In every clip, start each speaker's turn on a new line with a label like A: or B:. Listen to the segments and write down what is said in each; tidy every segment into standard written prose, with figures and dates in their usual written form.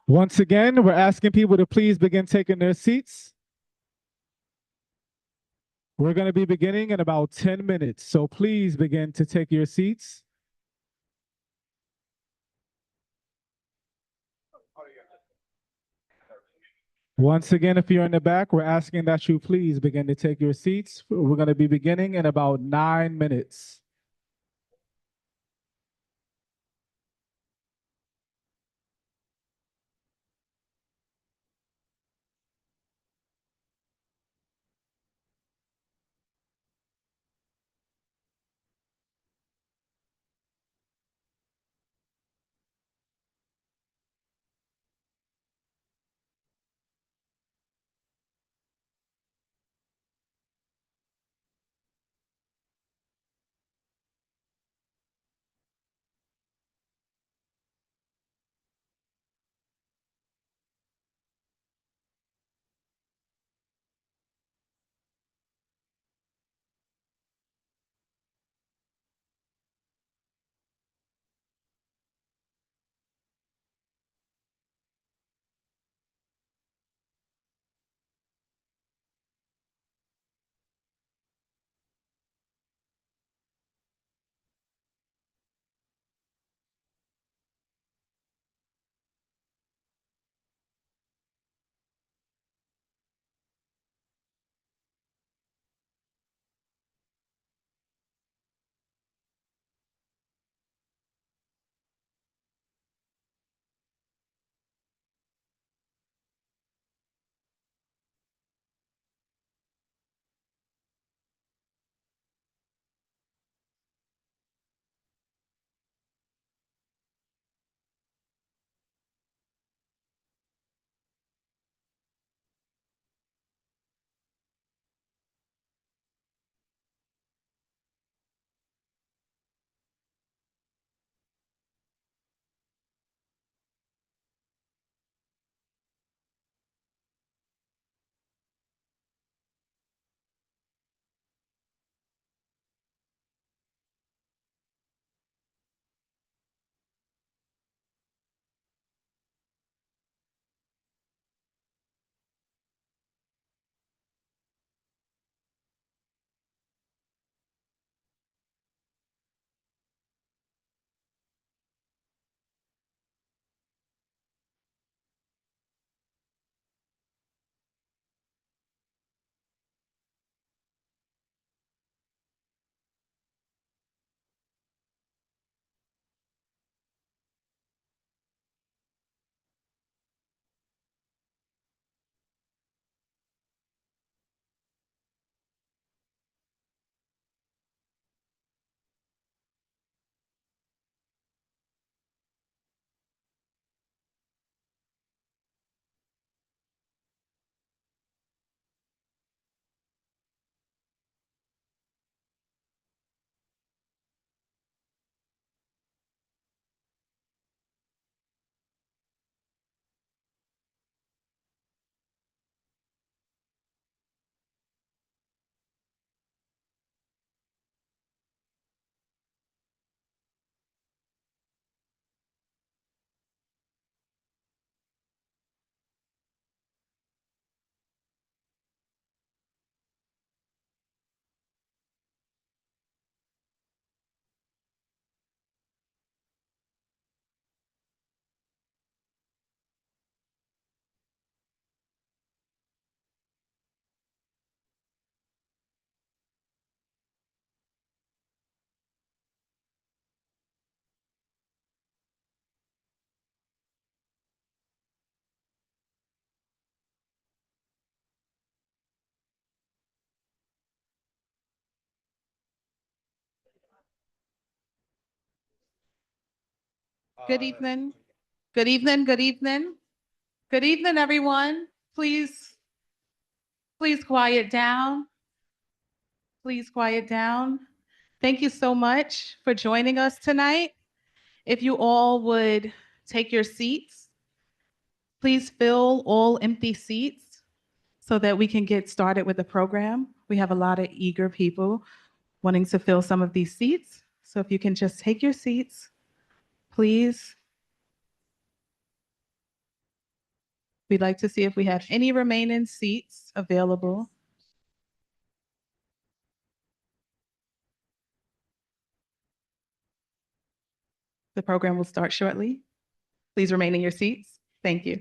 A: Once again, we're asking people to please begin taking their seats. We're going to be beginning in about 10 minutes, so please begin to take your seats. Once again, if you're in the back, we're asking that you please begin to take your seats. We're going to be beginning in about 9 minutes.
B: Good evening. Good evening. Good evening. Good evening, everyone. Please quiet down. Please quiet down. Thank you so much for joining us tonight. If you all would take your seats, Please fill all empty seats so that we can get started with the program. We have a lot of eager people wanting to fill some of these seats. So if you can just take your seats, please. We'd like to see if we have any remaining seats available. The program will start shortly. Please remain in your seats. Thank you.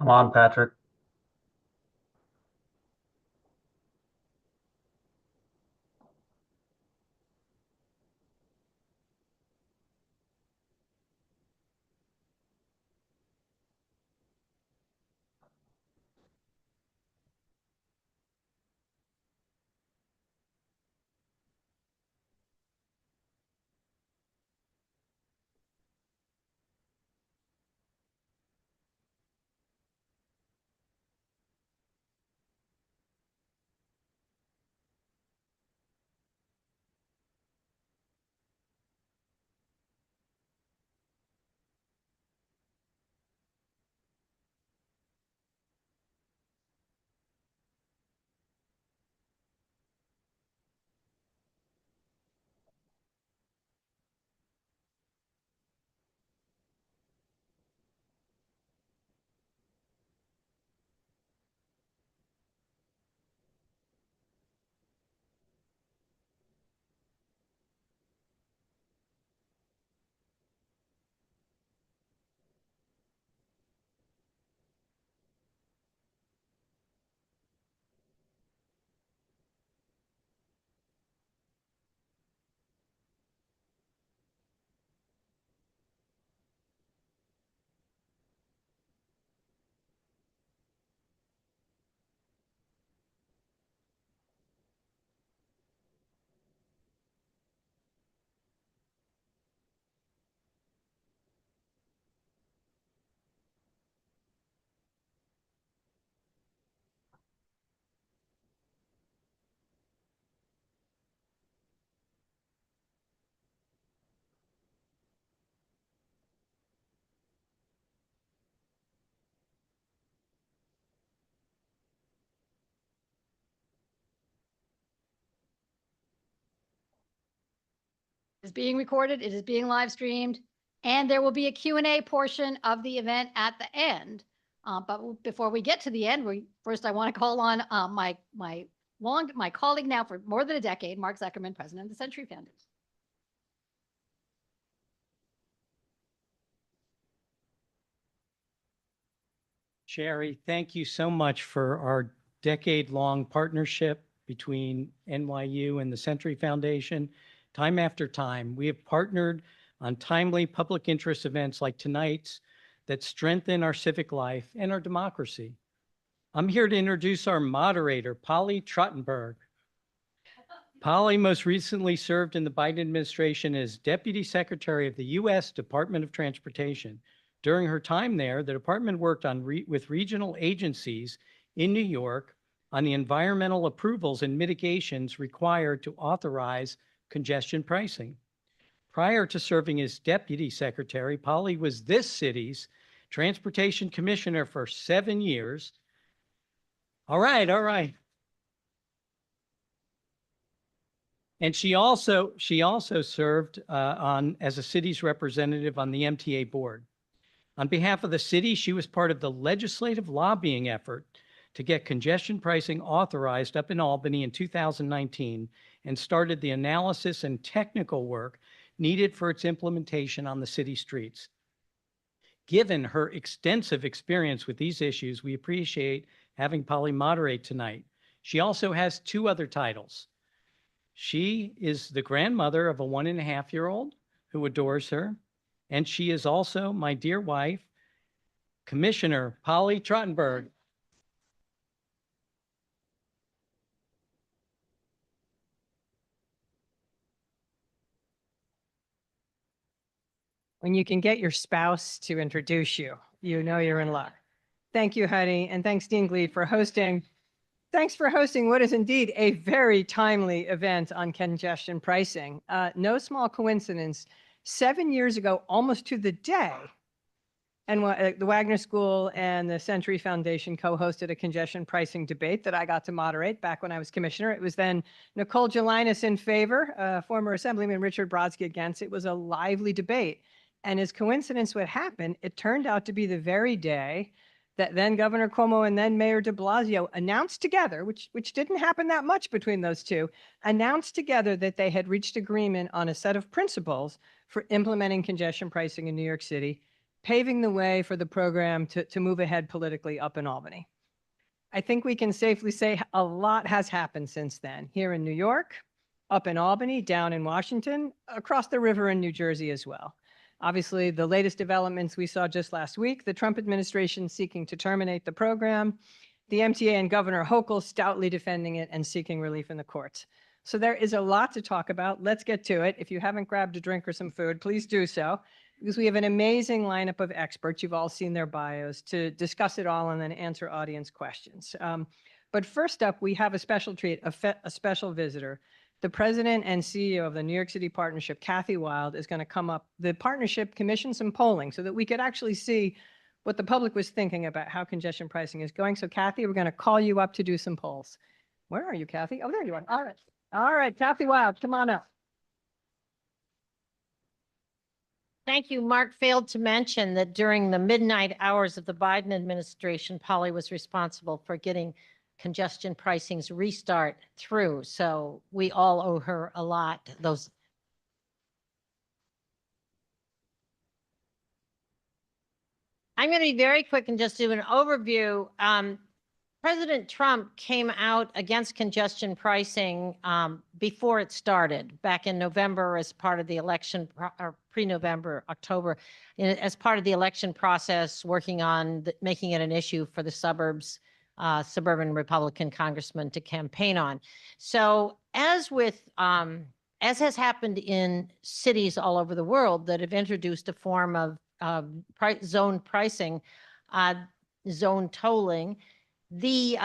C: I'm on, Patrick.
D: is being recorded, it is being live streamed, and there will be a Q&A portion of the event at the end. But before we get to the end, first I want to call on my colleague now for more than a decade, Mark Zuckerman, president of the Century Foundation.
E: Sherry, thank you so much for our decade-long partnership between NYU and the Century Foundation. Time after time, we have partnered on timely public interest events like tonight's that strengthen our civic life and our democracy. I'm here to introduce our moderator, Polly Trottenberg. Polly most recently served in the Biden administration as Deputy Secretary of the U.S. Department of Transportation. During her time there, the department worked with regional agencies in New York on the environmental approvals and mitigations required to authorize congestion pricing. Prior to serving as Deputy Secretary, Polly was this city's Transportation Commissioner for 7 years. All right. And she also served as a city's representative on the MTA board. On behalf of the city, she was part of the legislative lobbying effort to get congestion pricing authorized up in Albany in 2019 and started the analysis and technical work needed for its implementation on the city streets. Given her extensive experience with these issues, we appreciate having Polly moderate tonight. She also has 2 other titles. She is the grandmother of a 1.5-year-old who adores her. And she is also my dear wife, Commissioner Polly Trottenberg.
F: When you can get your spouse to introduce you, you know you're in luck. Thank you, Heidi, and thanks, Dean Gleed, for hosting. Thanks for hosting what is indeed a very timely event on congestion pricing. No small coincidence. 7 years ago, almost to the day, and the Wagner School and the Century Foundation co-hosted a congestion pricing debate that I got to moderate back when I was commissioner. It was then Nicole Gelinas in favor, former Assemblyman Richard Brodsky against. It was a lively debate. And as coincidence would happen, it turned out to be the very day that then Governor Cuomo and then Mayor de Blasio announced together, which didn't happen that much between those two, announced together that they had reached agreement on a set of principles for implementing congestion pricing in New York City, paving the way for the program to move ahead politically up in Albany. I think we can safely say a lot has happened since then, here in New York, up in Albany, down in Washington, across the river in New Jersey as well. Obviously, the latest developments we saw just last week, the Trump administration seeking to terminate the program, the MTA and Governor Hochul stoutly defending it and seeking relief in the courts. So there is a lot to talk about. Let's get to it. If you haven't grabbed a drink or some food, please do so, because we have an amazing lineup of experts. You've all seen their bios to discuss it all and then answer audience questions. But first up, we have a special treat, a special visitor. The president and CEO of the New York City Partnership, Kathy Wild, is going to come up. The partnership commissioned some polling so that we could actually see what the public was thinking about how congestion pricing is going. So Kathy, we're going to call you up to do some polls. Where are you, Kathy? Oh, there you are. All right. All right, Kathy Wild, come on up.
G: Thank you. Mark failed to mention that during the midnight hours of the Biden administration, Polly was responsible for getting congestion pricing's restart through. So we all owe her a lot. I'm going to be very quick and just do an overview. President Trump came out against congestion pricing before it started back in November as part of the election, or pre-November, October, as part of the election process, working on making it an issue for the suburban Republican congressman to campaign on. So as has happened in cities all over the world that have introduced a form of zone pricing, zone tolling, the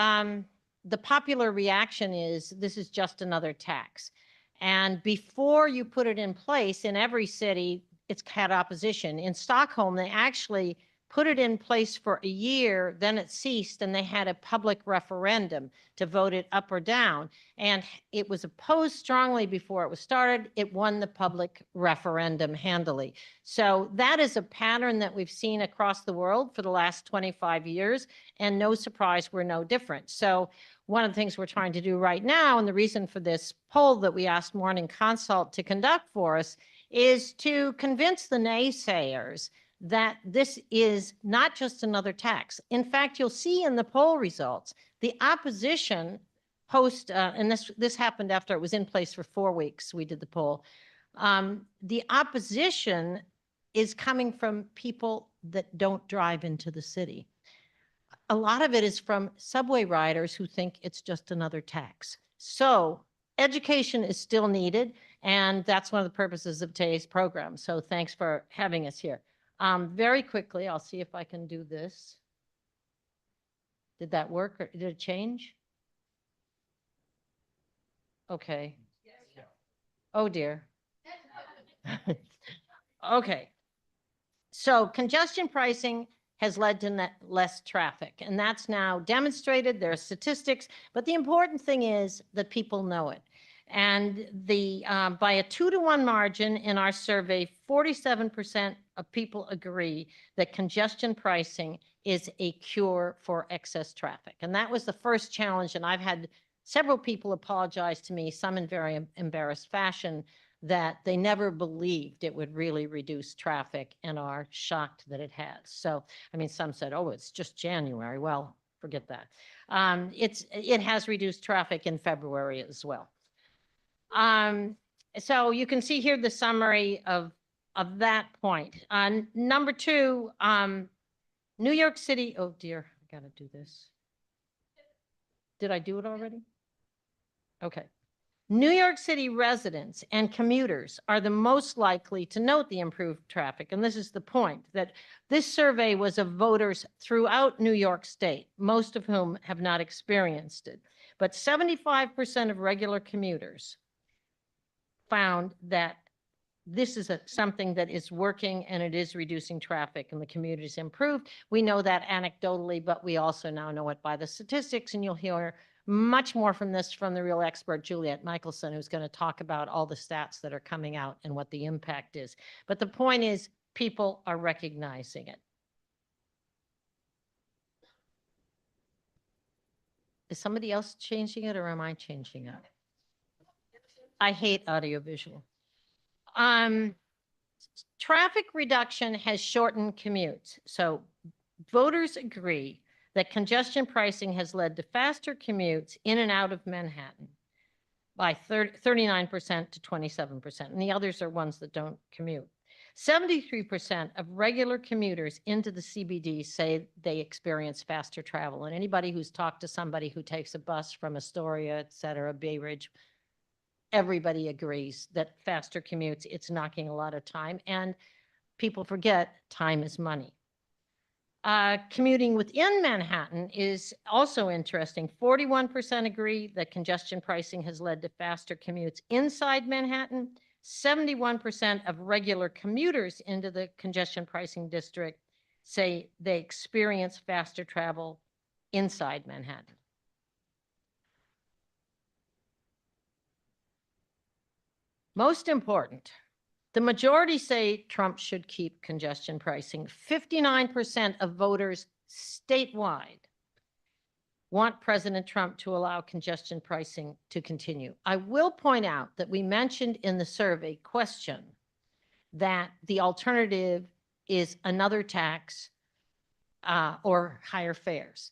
G: popular reaction is this is just another tax. And before you put it in place in every city, it's had opposition. In Stockholm, they actually put it in place for a year, then it ceased, and they had a public referendum to vote it up or down. And it was opposed strongly before it was started. It won the public referendum handily. So that is a pattern that we've seen across the world for the last 25 years, and no surprise, we're no different. So one of the things we're trying to do right now, and the reason for this poll that we asked Morning Consult to conduct for us, is to convince the naysayers that this is not just another tax. In fact, you'll see in the poll results, the opposition and this happened after it was in place for 4 weeks, we did the poll. The opposition is coming from people that don't drive into the city. A lot of it is from subway riders who think it's just another tax. So education is still needed, and that's one of the purposes of today's program. So thanks for having us here. Very quickly, I'll see if I can do this. Did that work or did it change? Okay. Oh dear. Okay. So congestion pricing has led to less traffic, and that's now demonstrated. There are statistics, but the important thing is that people know it. And by a 2-to-1 margin in our survey, 47% of people agree that congestion pricing is a cure for excess traffic. And that was the first challenge. And I've had several people apologize to me, some in very embarrassed fashion, that they never believed it would really reduce traffic and are shocked that it has. So, I mean, some said, oh, it's just January. Well, forget that. It has reduced traffic in February as well. So you can see here the summary of that point. Number 2, New York City. Oh dear, I gotta do this. Did I do it already? Okay. New York City residents and commuters are the most likely to note the improved traffic. And this is the point, that this survey was of voters throughout New York State, most of whom have not experienced it. But 75% of regular commuters found that this is something that is working, and it is reducing traffic, and the commute is improved. We know that anecdotally, but we also now know it by the statistics, and you'll hear much more from this from the real expert, Juliet Michelson, who's going to talk about all the stats that are coming out and what the impact is. But the point is, people are recognizing it. Is somebody else changing it, or am I changing it? I hate audiovisual. Traffic reduction has shortened commutes. So voters agree that congestion pricing has led to faster commutes in and out of Manhattan by 39% to 27%. And the others are ones that don't commute. 73% of regular commuters into the CBD say they experience faster travel. And anybody who's talked to somebody who takes a bus from Astoria, et cetera, Bay Ridge, everybody agrees that faster commutes, it's knocking a lot of time. And people forget time is money. Commuting within Manhattan is also interesting. 41% agree that congestion pricing has led to faster commutes inside Manhattan. 71% of regular commuters into the congestion pricing district say they experience faster travel inside Manhattan. Most important, the majority say Trump should keep congestion pricing. 59% of voters statewide want President Trump to allow congestion pricing to continue. I will point out that we mentioned in the survey question that the alternative is another tax or higher fares.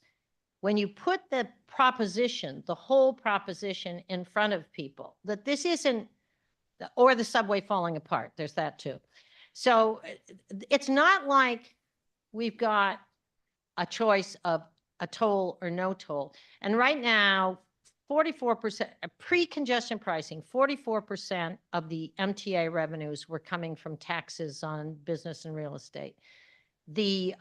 G: When you put the proposition, the whole proposition in front of people, that this isn't, or the subway falling apart, there's that too. So it's not like we've got a choice of a toll or no toll. And right now, 44%, pre-congestion pricing, 44% of the MTA revenues were coming from taxes on business and real estate. The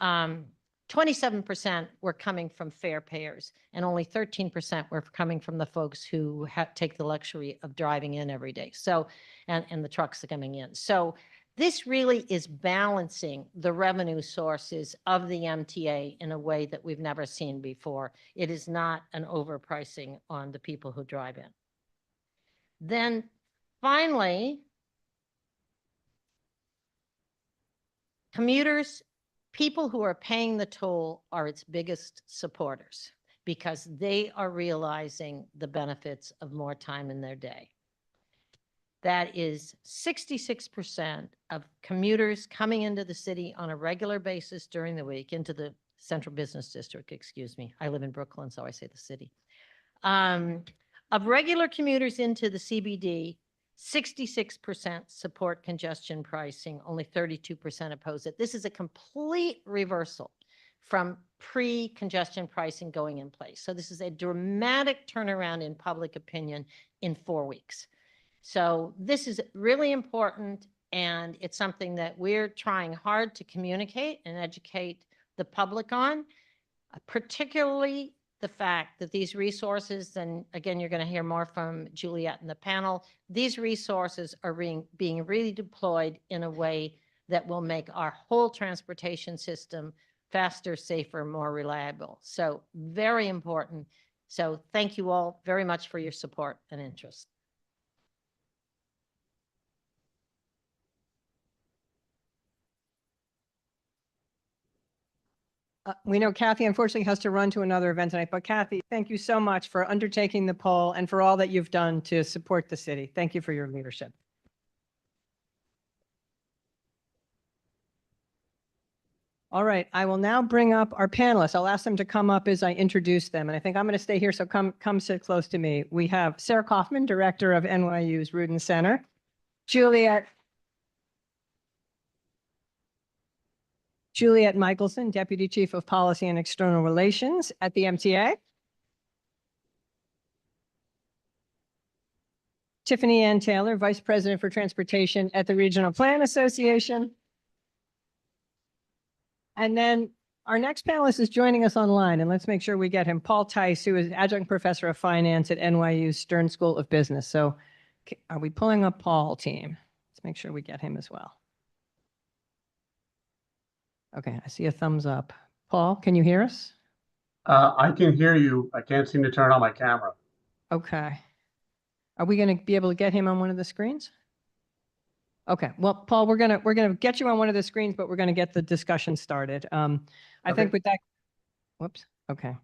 G: 27% were coming from fare payers, and only 13% were coming from the folks who take the luxury of driving in every day. So, and the trucks are coming in. So This really is balancing the revenue sources of the MTA in a way that we've never seen before. It is not an overpricing on the people who drive in. Then finally, commuters, people who are paying the toll are its biggest supporters because they are realizing the benefits of more time in their day. That is 66% of commuters coming into the city on a regular basis during the week, into the central business district, excuse me. I live in Brooklyn, so I say the city. Of regular commuters into the CBD, 66% support congestion pricing, only 32% oppose it. This is a complete reversal from pre-congestion pricing going in place. So this is a dramatic turnaround in public opinion in 4 weeks. So this is really important, and it's something that we're trying hard to communicate and educate the public on, particularly the fact that these resources, and again, you're going to hear more from Juliet in the panel, these resources are being redeployed in a way that will make our whole transportation system faster, safer, more reliable. So very important. So thank you all very much for your support and interest.
F: We know Kathy unfortunately has to run to another event tonight, but Kathy, thank you so much for undertaking the poll and for all that you've done to support the city. Thank you for your leadership. All right, I will now bring up our panelists. I'll ask them to come up as I introduce them. And I think I'm going to stay here, so come sit close to me. We have Sarah Kaufman, director of NYU's Rudin Center. Juliet Michelson, Deputy Chief of Policy and External Relations at the MTA. Tiffany Ann Taylor, Vice President for Transportation at the Regional Plan Association. And then our next panelist is joining us online, and let's make sure we get him. Paul Tice, who is Adjunct Professor of Finance at NYU's Stern School of Business. So are we pulling up Paul, team? Let's make sure we get him as well. Okay, I see a thumbs up. Paul, can you hear us?
C: I can hear you. I can't seem to turn on my camera.
F: Okay. Are we going to be able to get him on one of the screens? Okay. Well, Paul, we're gonna get you on one of the screens, but we're going to get the discussion started. I think with that, whoops. Okay.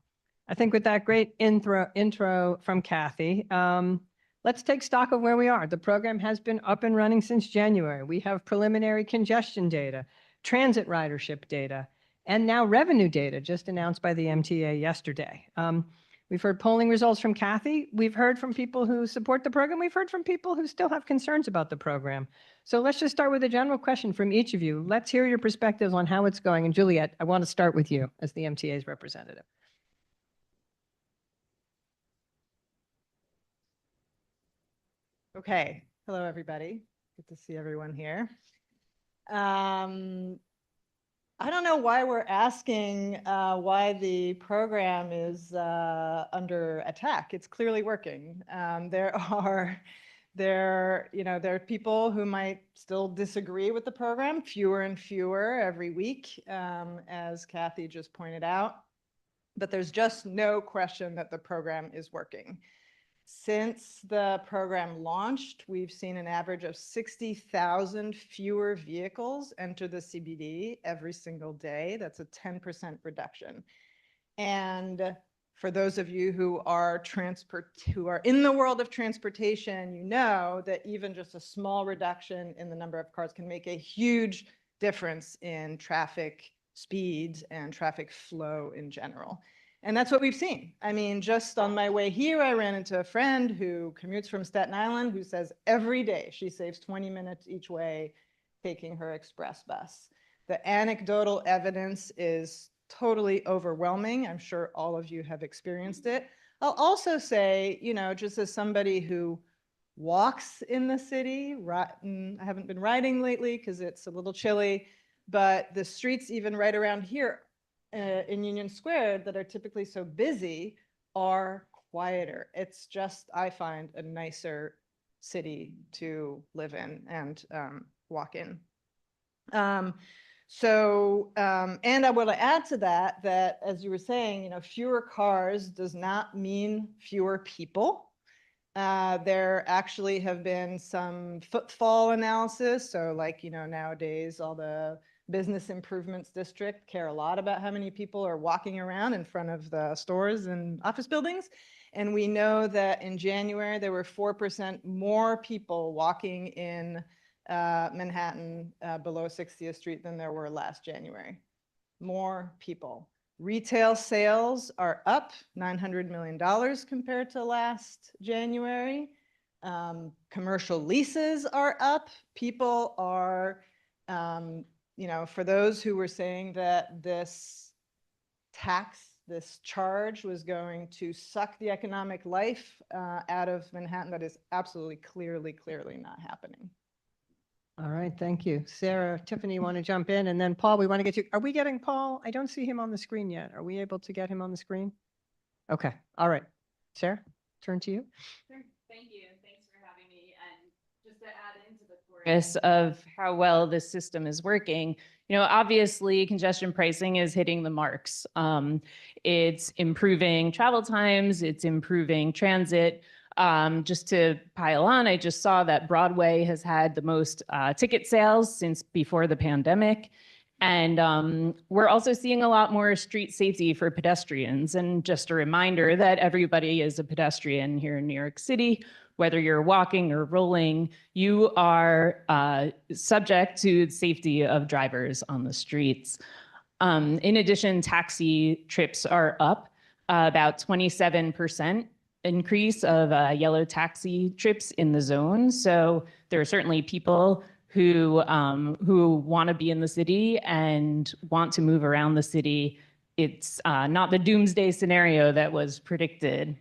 F: I think with that great intro from Kathy, let's take stock of where we are. The program has been up and running since January. We have preliminary congestion data, transit ridership data, and now revenue data just announced by the MTA yesterday. We've heard polling results from Kathy. We've heard from people who support the program. We've heard from people who still have concerns about the program. So let's just start with a general question from each of you. Let's hear your perspectives on how it's going. And Juliet, I want to start with you as the MTA's representative.
H: Okay. Hello, everybody. Good to see everyone here. I don't know why we're asking why the program is under attack. It's clearly working. There are people who might still disagree with the program, fewer and fewer every week, as Kathy just pointed out. But there's just no question that the program is working. Since the program launched, we've seen an average of 60,000 fewer vehicles enter the CBD every single day. That's a 10% reduction. And for those of you who are in the world of transportation, you know that even just a small reduction in the number of cars can make a huge difference in traffic speeds and traffic flow in general. And that's what we've seen. I mean, just on my way here, I ran into a friend who commutes from Staten Island who says every day she saves 20 minutes each way taking her express bus. The anecdotal evidence is totally overwhelming. I'm sure all of you have experienced it. I'll also say, just as somebody who walks in the city, I haven't been riding lately because it's a little chilly, but the streets even right around here in Union Square that are typically so busy are quieter. It's just, I find, a nicer city to live in and walk in. And I want to add to that, that as you were saying, fewer cars does not mean fewer people. There actually have been some footfall analysis. So like, nowadays all the business improvements district care a lot about how many people are walking around in front of the stores and office buildings. And we know that in January, there were 4% more people walking in Manhattan below 60th Street than there were last January. More people. Retail sales are up $900 million compared to last January. Commercial leases are up. People are, for those who were saying that this charge was going to suck the economic life out of Manhattan, that is absolutely clearly not happening.
F: All right, thank you. Sarah, Tiffany, you want to jump in? And then Paul, we want to get you. Are we getting Paul? I don't see him on the screen yet. Are we able to get him on the screen? Okay, all right. Sarah, turn to you.
I: Sure. Thank you. Thanks for having me. And just to add into the chorus of how well this system is working, obviously congestion pricing is hitting the marks. It's improving travel times, it's improving transit. Just to pile on, I just saw that Broadway has had the most ticket sales since before the pandemic. And we're also seeing a lot more street safety for pedestrians. And just a reminder that everybody is a pedestrian here in New York City. Whether you're walking or rolling, you are subject to the safety of drivers on the streets. In addition, taxi trips are up about 27%. Increase of yellow taxi trips in the zone. So there are certainly people who want to be in the city and want to move around the city. It's not the doomsday scenario that was predicted.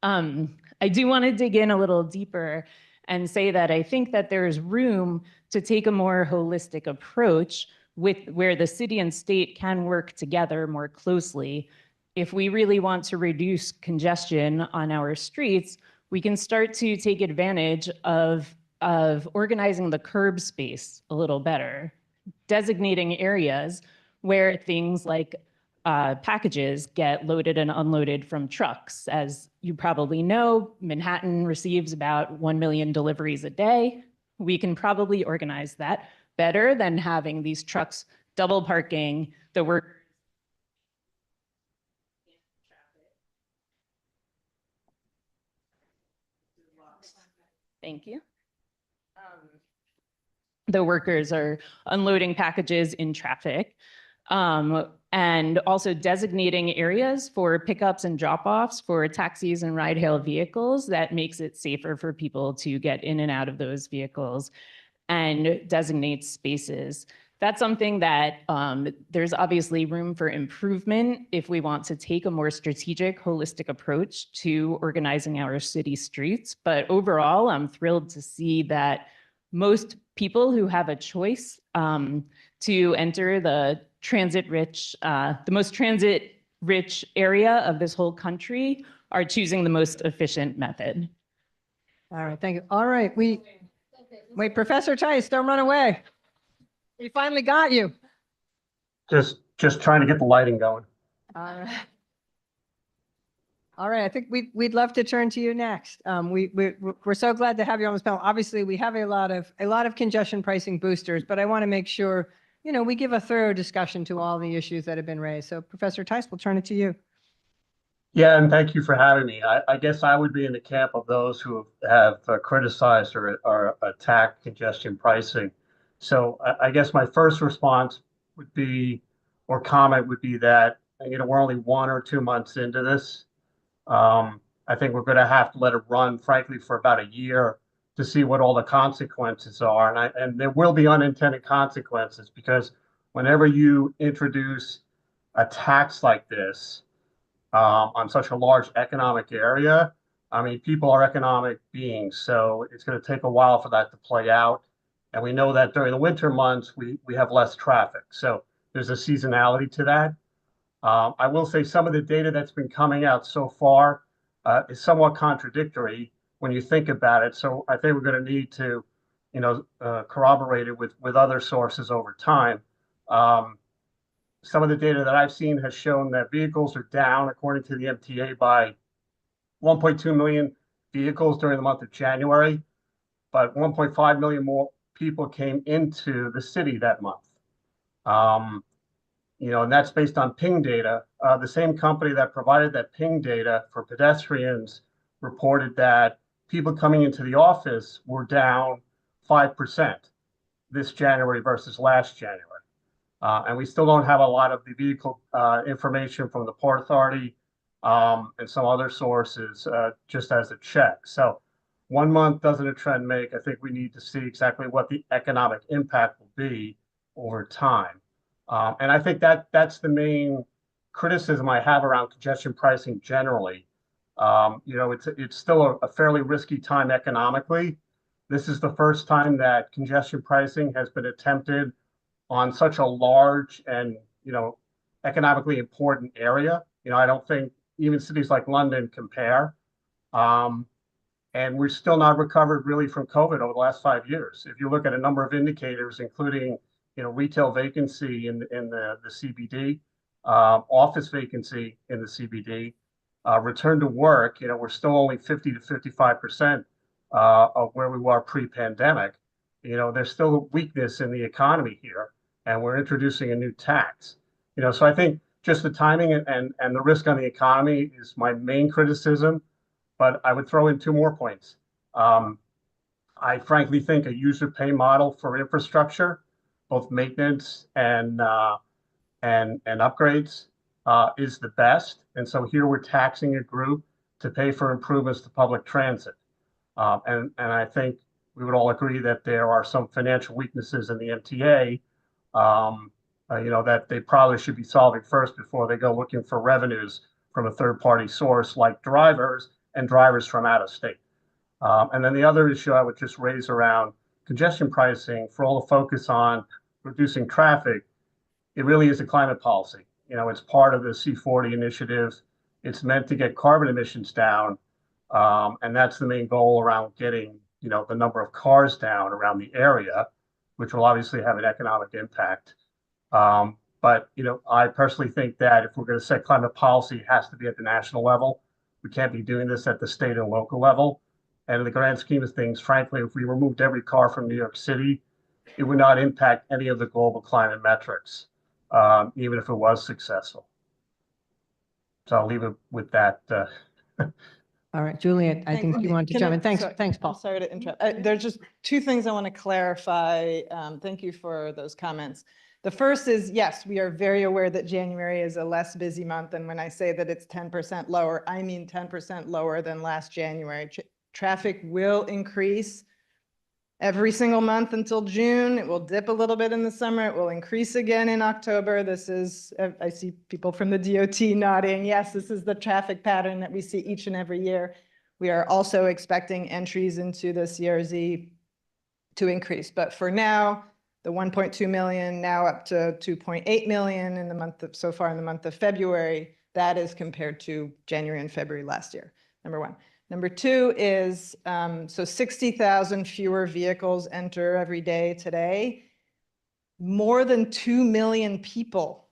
I: I do want to dig in a little deeper and say that I think that there's room to take a more holistic approach with where the city and state can work together more closely. If we really want to reduce congestion on our streets, we can start to take advantage of organizing the curb space a little better, designating areas where things like packages get loaded and unloaded from trucks. As you probably know, Manhattan receives about 1 million deliveries a day. We can probably organize that better than having these trucks double parking the workers. Thank you. The workers are unloading packages in traffic, and also designating areas for pickups and drop-offs for taxis and ride-hail vehicles. That makes it safer for people to get in and out of those vehicles, and designates spaces. That's something that there's obviously room for improvement if we want to take a more strategic, holistic approach to organizing our city streets. But overall, I'm thrilled to see that most people who have a choice to enter the most transit-rich area of this whole country are choosing the most efficient method.
F: All right, thank you. All right, wait, Professor Tice, don't run away. We finally got you.
C: Just trying to get the lighting going.
F: All right. All right, I think we'd love to turn to you next. We're so glad to have you on this panel. Obviously, we have a lot of congestion pricing boosters, but I want to make sure we give a thorough discussion to all the issues that have been raised. So, Professor Tice, we'll turn it to you.
C: Yeah, and thank you for having me. I guess I would be in the camp of those who have criticized or attacked congestion pricing. So I guess my first response would be, or comment would be that, we're only 1 or 2 months into this. I think we're going to have to let it run, frankly, for about a year to see what all the consequences are. And there will be unintended consequences, because whenever you introduce a tax like this on such a large economic area, people are economic beings. So it's going to take a while for that to play out. And we know that during the winter months, we have less traffic. So there's a seasonality to that. I will say some of the data that's been coming out so far is somewhat contradictory when you think about it. So I think we're going to need to, corroborated with other sources over time. Some of the data that I've seen has shown that vehicles are down, according to the MTA, by 1.2 million vehicles during the month of January, but 1.5 million more people came into the city that month. And that's based on ping data. The same company that provided that ping data for pedestrians reported that people coming into the office were down 5% this January versus last January. And we still don't have a lot of the vehicle information from the Port Authority and some other sources, just as a check. So 1 month doesn't a trend make. I think we need to see exactly what the economic impact will be over time. And I think that's the main criticism I have around congestion pricing generally. It's still a fairly risky time economically. This is the first time that congestion pricing has been attempted on such a large and, economically important area. I don't think even cities like London compare. And we're still not recovered really from COVID over the last 5 years. If you look at a number of indicators, including, retail vacancy in the CBD, office vacancy in the CBD, return to work, we're still only 50 to 55% of where we were pre-pandemic. There's still a weakness in the economy here, and we're introducing a new tax. So I think just the timing and the risk on the economy is my main criticism. But I would throw in 2 more points. I frankly think a user pay model for infrastructure, both maintenance and upgrades, is the best. And so here we're taxing a group to pay for improvements to public transit. And I think we would all agree that there are some financial weaknesses in the MTA, that they probably should be solving first before they go looking for revenues from a third-party source like drivers and drivers from out of state. And then the other issue I would just raise around congestion pricing, for all the focus on reducing traffic, it really is a climate policy. It's part of the C40 initiative. It's meant to get carbon emissions down. And that's the main goal around getting, the number of cars down around the area, which will obviously have an economic impact. But I personally think that if we're going to set climate policy, it has to be at the national level. We can't be doing this at the state and local level. And in the grand scheme of things, frankly, if we removed every car from New York City, it would not impact any of the global climate metrics, even if it was successful. So I'll leave it with that.
F: All right, Juliet, I think you want to jump in. Thanks, Paul.
H: Sorry to interrupt. There's just 2 things I want to clarify. Thank you for those comments. The first is, yes, we are very aware that January is a less busy month. And when I say that it's 10% lower, I mean 10% lower than last January. Traffic will increase every single month until June. It will dip a little bit in the summer. It will increase again in October. I see people from the DOT nodding. Yes, this is the traffic pattern that we see each and every year. We are also expecting entries into the CRZ to increase. But for now, the 1.2 million, now up to 2.8 million in the month of, so far in the month of February, that is compared to January and February last year, number 1. Number 2 is, so 60,000 fewer vehicles enter every day today. More than 2 million people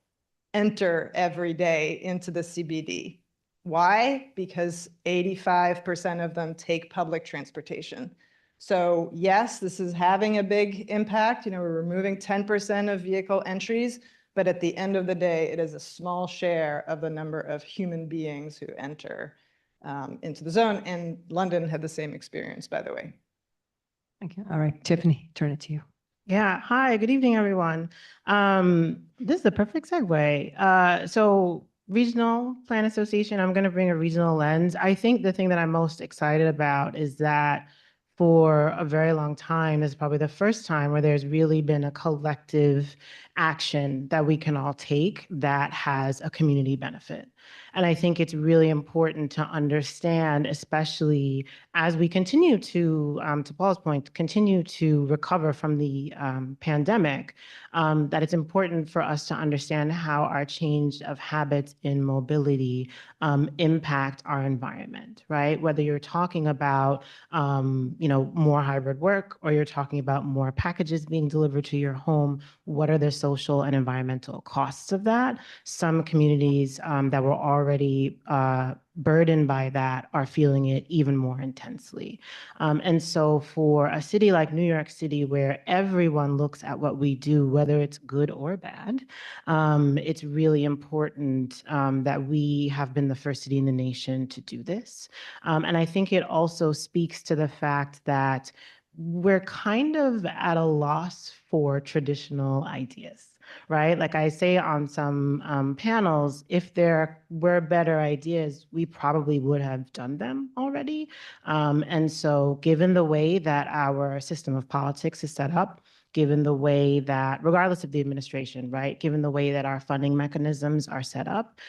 H: enter every day into the CBD. Why? Because 85% of them take public transportation. So yes, this is having a big impact. We're removing 10% of vehicle entries, but at the end of the day, it is a small share of the number of human beings who enter into the zone. And London had the same experience, by the way.
F: Thank you. All right, Tiffany, turn it to you.
J: Yeah. Hi, good evening, everyone. This is the perfect segue. So Regional Plan Association, I'm going to bring a regional lens. I think the thing that I'm most excited about is that for a very long time, this is probably the first time where there's really been a collective action that we can all take that has a community benefit. And I think it's really important to understand, especially as we continue to Paul's point, continue to recover from the pandemic, that it's important for us to understand how our change of habits in mobility impact our environment, right? Whether you're talking about, more hybrid work, or you're talking about more packages being delivered to your home, what are the social and environmental costs of that? Some communities that were already burdened by that are feeling it even more intensely. And so for a city like New York City, where everyone looks at what we do, whether it's good or bad, it's really important that we have been the first city in the nation to do this. And I think it also speaks to the fact that we're kind of at a loss for traditional ideas. Right? Like I say on some panels, if there were better ideas, we probably would have done them already. And so given the way that our system of politics is set up, given the way that, regardless of the administration, right, given the way that our funding mechanisms are set up,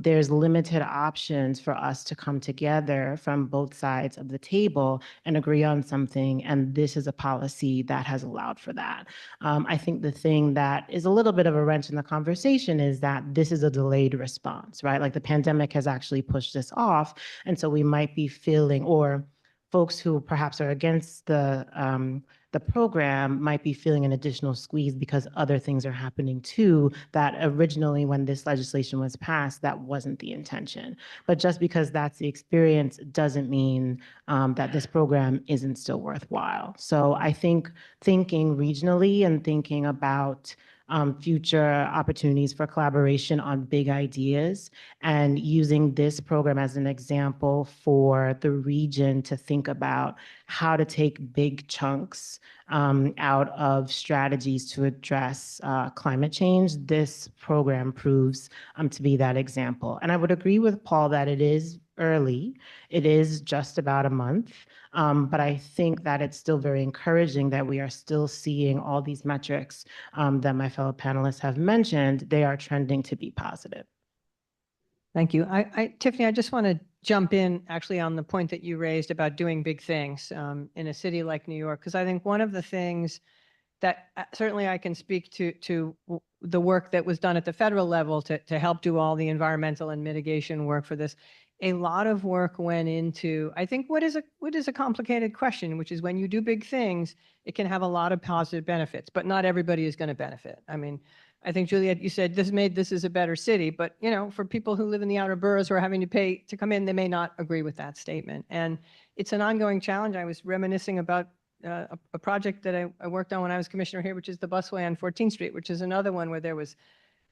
J: there's limited options for us to come together from both sides of the table and agree on something. And this is a policy that has allowed for that. I think the thing that is a little bit of a wrench in the conversation is that this is a delayed response, right? Like the pandemic has actually pushed this off. And so we might be feeling, or folks who perhaps are against the program might be feeling an additional squeeze because other things are happening too, that originally when this legislation was passed, that wasn't the intention. But just because that's the experience doesn't mean that this program isn't still worthwhile. So I think thinking regionally and thinking about future opportunities for collaboration on big ideas, and using this program as an example for the region to think about how to take big chunks out of strategies to address climate change. This program proves to be that example. And I would agree with Paul that it is early. It is just about a month. But I think that it's still very encouraging that we are still seeing all these metrics that my fellow panelists have mentioned. They are trending to be positive.
F: Thank you. Tiffany, I just want to jump in actually on the point that you raised about doing big things in a city like New York, because I think one of the things that certainly I can speak to the work that was done at the federal level to help do all the environmental and mitigation work for this. A lot of work went into, I think, what is a complicated question, which is when you do big things, it can have a lot of positive benefits, but not everybody is going to benefit. I mean, I think, Juliet, you said this is a better city, but for people who live in the outer boroughs who are having to pay to come in, they may not agree with that statement. And it's an ongoing challenge. I was reminiscing about a project that I worked on when I was commissioner here, which is the busway on 14th Street, which is another one where there was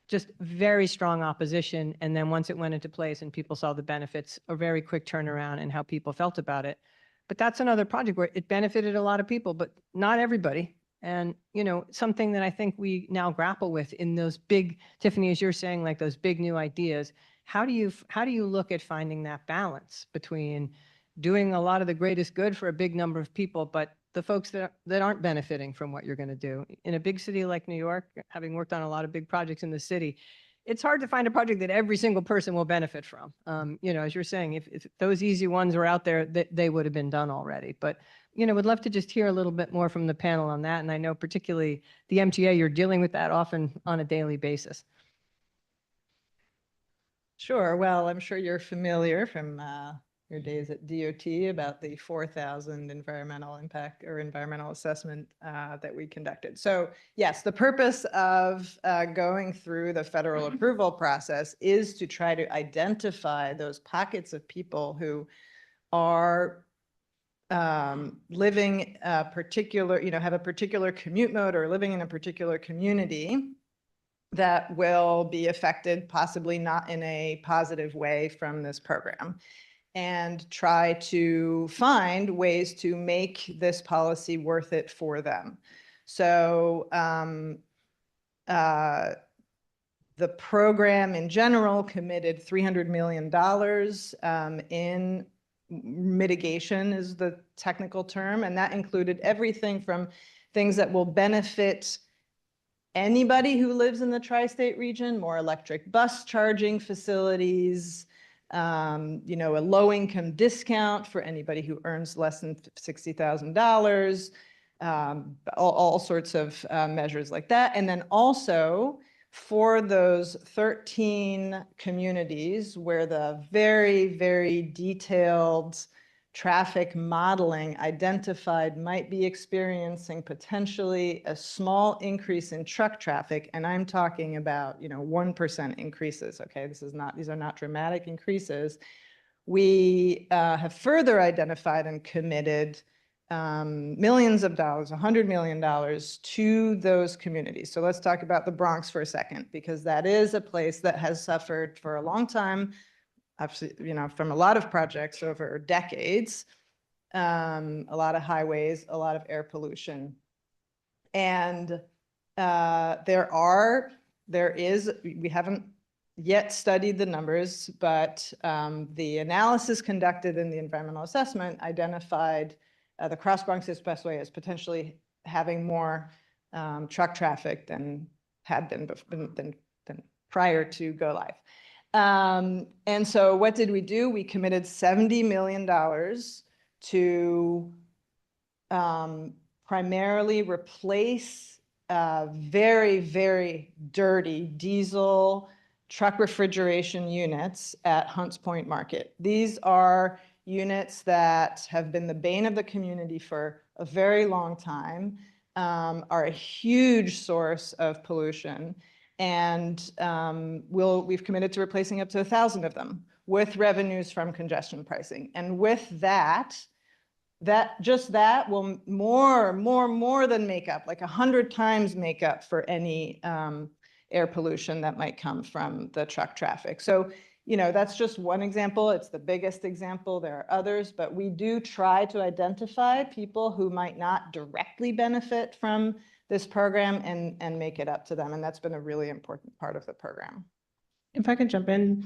F: just very strong opposition. And then once it went into place and people saw the benefits, a very quick turnaround and how people felt about it. But that's another project where it benefited a lot of people, but not everybody. And, something that I think we now grapple with in those big, Tiffany, as you're saying, like those big new ideas, how do you look at finding that balance between doing a lot of the greatest good for a big number of people, but the folks that aren't benefiting from what you're going to do? In a big city like New York, having worked on a lot of big projects in the city, it's hard to find a project that every single person will benefit from. As you're saying, if those easy ones were out there, they would have been done already. But, would love to just hear a little bit more from the panel on that. And I know particularly the MTA, you're dealing with that often on a daily basis.
H: Sure. Well, I'm sure you're familiar from your days at DOT about the 4,000 environmental impact or environmental assessment that we conducted. So yes, the purpose of going through the federal approval process is to try to identify those pockets of people who are living a particular, have a particular commute mode or living in a particular community that will be affected, possibly not in a positive way, from this program, and try to find ways to make this policy worth it for them. So the program in general committed $300 million in mitigation is the technical term, and that included everything from things that will benefit anybody who lives in the tri-state region, more electric bus charging facilities, you know, a low-income discount for anybody who earns less than $60,000, all sorts of measures like that. And then also for those 13 communities where the very, very detailed traffic modeling identified might be experiencing potentially a small increase in truck traffic, and I'm talking about, you know, 1% increases, okay? These are not dramatic increases. We have further identified and committed millions of dollars, $100 million to those communities. So let's talk about the Bronx for a second, because that is a place that has suffered for a long time, you know, from a lot of projects over decades, a lot of highways, a lot of air pollution. And we haven't yet studied the numbers, but the analysis conducted in the environmental assessment identified the Cross Bronx Expressway as potentially having more truck traffic than had been than prior to go live. And so what did we do? We committed $70 million to primarily replace very, very dirty diesel truck refrigeration units at Hunts Point Market. These are units that have been the bane of the community for a very long time, are a huge source of pollution. And we've committed to replacing up to 1,000 of them with revenues from congestion pricing. And with that will more than make up, like 100 times make up for any air pollution that might come from the truck traffic. So, you know, that's just one example. It's the biggest example. There are others, but we do try to identify people who might not directly benefit from this program and make it up to them. And that's been a really important part of the program.
J: If I could jump in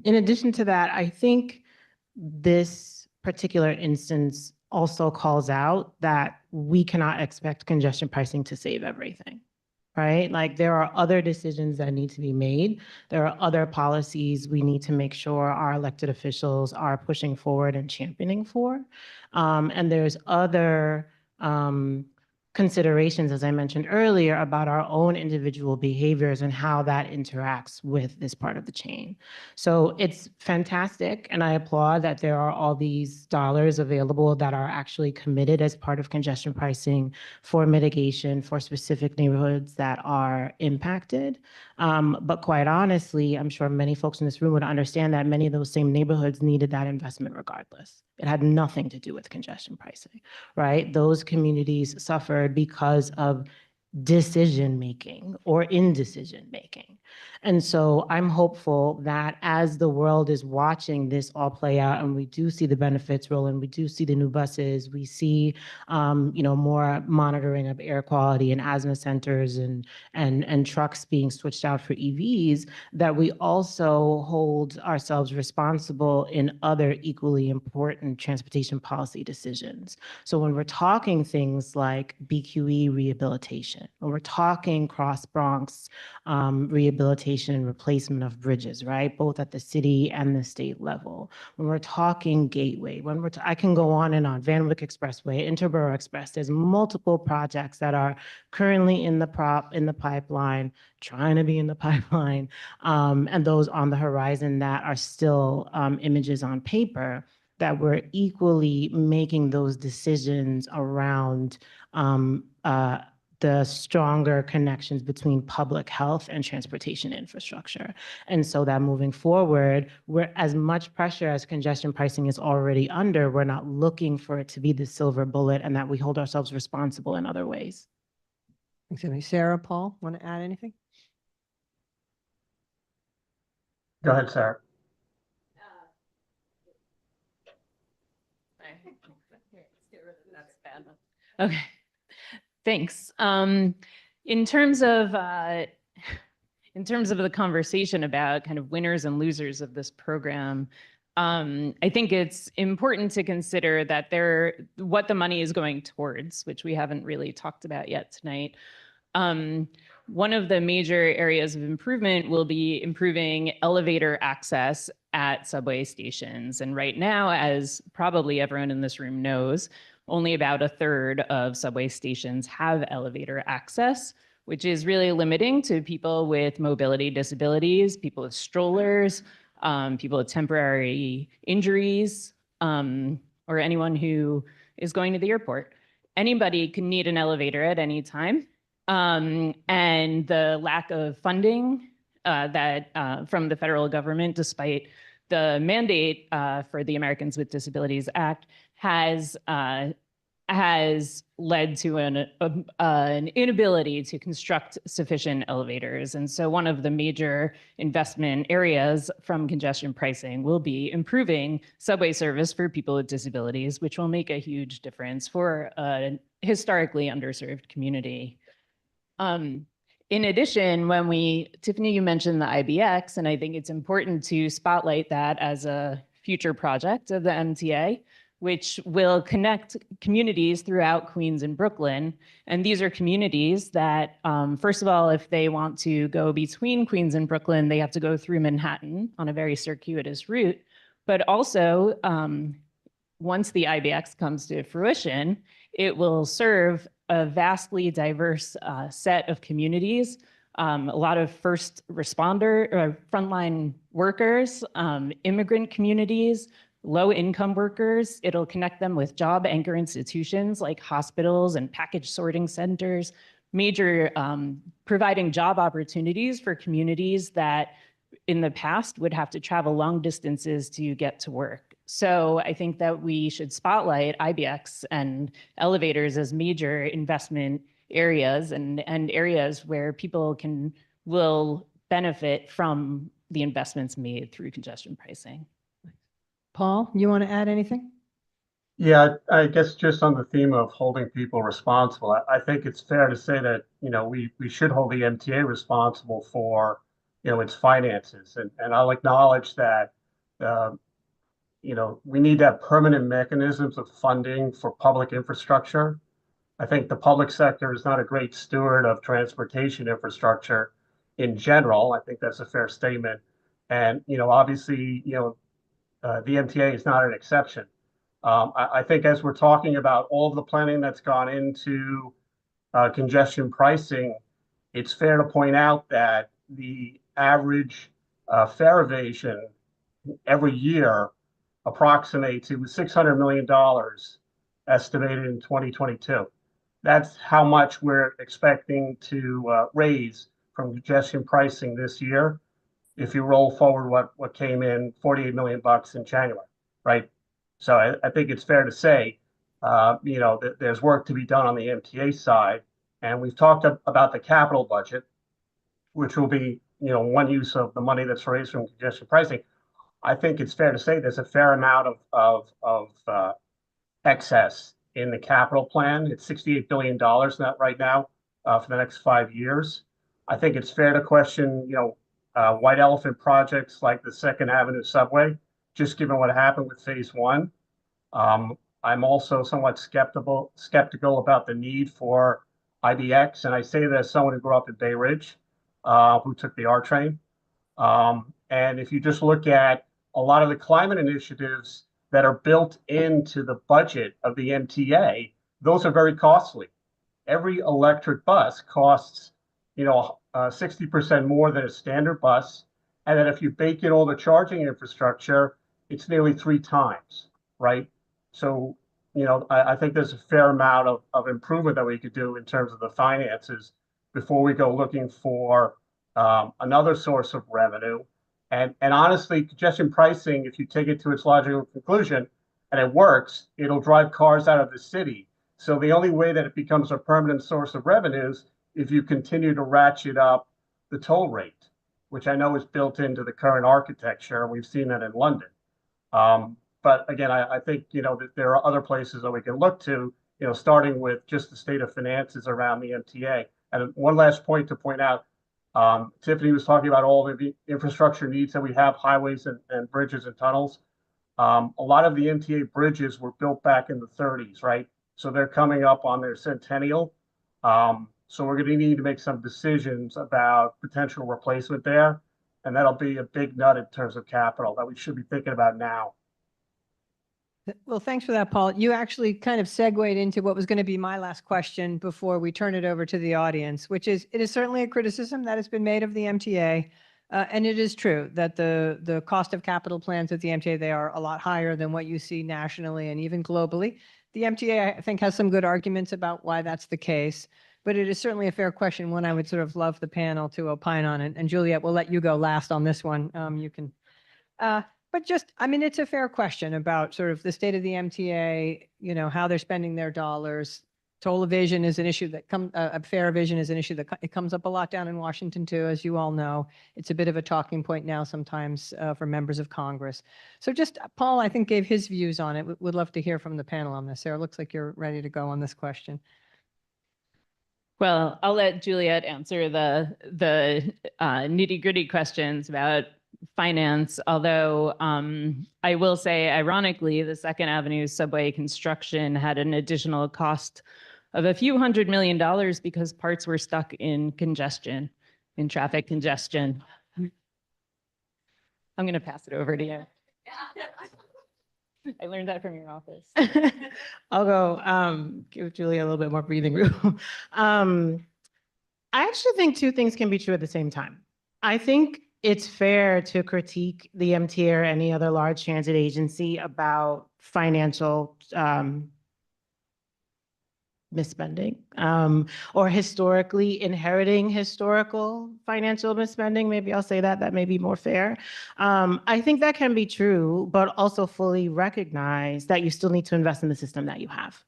J: addition to that, I think this particular instance also calls out that we cannot expect congestion pricing to save everything, right? Like there are other decisions that need to be made. There are other policies we need to make sure our elected officials are pushing forward and championing for. And there's other considerations, as I mentioned earlier, about our own individual behaviors and how that interacts with this part of the chain. So it's fantastic, and I applaud that there are all these dollars available that are actually committed as part of congestion pricing for mitigation for specific neighborhoods that are impacted. But quite honestly, I'm sure many folks in this room would understand that many of those same neighborhoods needed that investment regardless. It had nothing to do with congestion pricing, right? Those communities suffered because of decision-making or indecision-making. And so I'm hopeful that as the world is watching this all play out and we do see the benefits roll in, we do see the new buses, we see you know, more monitoring of air quality and asthma centers and trucks being switched out for EVs, that we also hold ourselves responsible in other equally important transportation policy decisions. So when we're talking things like BQE rehabilitation, when we're talking Cross Bronx rehabilitation and replacement of bridges, right? Both at the city and the state level. When we're talking Gateway, when we're, I can go on and on, Van Wyck Expressway, Interborough Express, there's multiple projects that are currently in the pipeline, trying to be in the pipeline, and those on the horizon that are still images on paper, that we're equally making those decisions around the stronger connections between public health and transportation infrastructure. And so that moving forward, we're as much pressure as congestion pricing is already under, we're not looking for it to be the silver bullet, and that we hold ourselves responsible in other ways.
F: Thanks, Amy. Sarah, Paul, want to add anything?
C: Go ahead, Sarah.
I: That's bad. Okay. Thanks. In terms of the conversation about kind of winners and losers of this program, I think it's important to consider that what the money is going towards, which we haven't really talked about yet tonight. one of the major areas of improvement will be improving elevator access at subway stations. And right now, as probably everyone in this room knows, only about 1/3 of subway stations have elevator access, which is really limiting to people with mobility disabilities, people with strollers, people with temporary injuries, or anyone who is going to the airport. Anybody can need an elevator at any time. And the lack of funding from the federal government, despite the mandate for the Americans with Disabilities Act, has led to an inability to construct sufficient elevators. And so one of the major investment areas from congestion pricing will be improving subway service for people with disabilities, which will make a huge difference for a historically underserved community. In addition, Tiffany, you mentioned the IBX, and I think it's important to spotlight that as a future project of the MTA, which will connect communities throughout Queens and Brooklyn. And these are communities that, first of all, if they want to go between Queens and Brooklyn, they have to go through Manhattan on a very circuitous route. But also, once the IBX comes to fruition, it will serve a vastly diverse set of communities, a lot of first responder or frontline workers, immigrant communities, low-income workers. It'll connect them with job anchor institutions like hospitals and package sorting centers, major providing job opportunities for communities that in the past would have to travel long distances to get to work. So I think that we should spotlight IBX and elevators as major investment areas and areas where people will benefit from the investments made through congestion pricing.
F: Paul, you want to add anything?
C: Yeah, I guess just on the theme of holding people responsible, I think it's fair to say that, we should hold the MTA responsible for, its finances. And I'll acknowledge that, we need to have permanent mechanisms of funding for public infrastructure. I think the public sector is not a great steward of transportation infrastructure in general. I think that's a fair statement. And, obviously, the MTA is not an exception. I think as we're talking about all of the planning that's gone into congestion pricing, it's fair to point out that the average fare evasion every year approximates, it was $600 million estimated in 2022. That's how much we're expecting to raise from congestion pricing this year. If you roll forward what came in, $48 million in January, right? So I think it's fair to say, that there's work to be done on the MTA side. And we've talked about the capital budget, which will be, one use of the money that's raised from congestion pricing. I think it's fair to say there's a fair amount of excess in the capital plan. It's $68 billion right now for the next 5 years. I think it's fair to question, white elephant projects like the Second Avenue subway, just given what happened with phase one. I'm also somewhat skeptical about the need for IBX. And I say that as someone who grew up in Bay Ridge, who took the R train. And if you just look at a lot of the climate initiatives that are built into the budget of the MTA, those are very costly. Every electric bus costs, 60% more than a standard bus. And then if you bake in all the charging infrastructure, it's nearly 3 times, right? So, I think there's a fair amount of improvement that we could do in terms of the finances before we go looking for another source of revenue. And honestly, congestion pricing, if you take it to its logical conclusion and it works, it'll drive cars out of the city. So the only way that it becomes a permanent source of revenues if you continue to ratchet up the toll rate, which I know is built into the current architecture. We've seen that in London. But again, I think, that there are other places that we can look to, starting with just the state of finances around the MTA. And one last point to point out, Tiffany was talking about all the infrastructure needs that we have, highways and bridges and tunnels. A lot of the MTA bridges were built back in the 30s, right? So they're coming up on their centennial. So we're going to need to make some decisions about potential replacement there. And that'll be a big nut in terms of capital that we should be thinking about now.
F: Well, thanks for that, Paul. You actually kind of segued into what was going to be my last question before we turn it over to the audience, which is, it is certainly a criticism that has been made of the MTA. And it is true that the cost of capital plans at the MTA, they are a lot higher than what you see nationally and even globally. The MTA, I think, has some good arguments about why that's the case, but it is certainly a fair question, one I would sort of love the panel to opine on. And Juliet, we'll let you go last on this one. You can, but just, I mean, it's a fair question about sort of the state of the MTA, you know, how they're spending their dollars. Toll evasion is an issue that fare evasion is an issue that it comes up a lot down in Washington too, as you all know. It's a bit of a talking point now sometimes for members of Congress. So just, Paul, I think, gave his views on it. Would love to hear from the panel on this. Sarah, looks like you're ready to go on this question.
I: Well, I'll let Juliet answer the nitty-gritty questions about finance, although I will say, ironically, the Second Avenue subway construction had an additional cost of a few $100 million because parts were stuck in congestion, in traffic congestion. I'm going to pass it over to you. I learned that from your office.
J: I'll go give Julia a little bit more breathing room. I actually think two things can be true at the same time. I think it's fair to critique the MTA or any other large transit agency about financial misspending, or historically inheriting historical financial misspending. Maybe I'll say that may be more fair. I think that can be true, but also fully recognize that you still need to invest in the system that you have.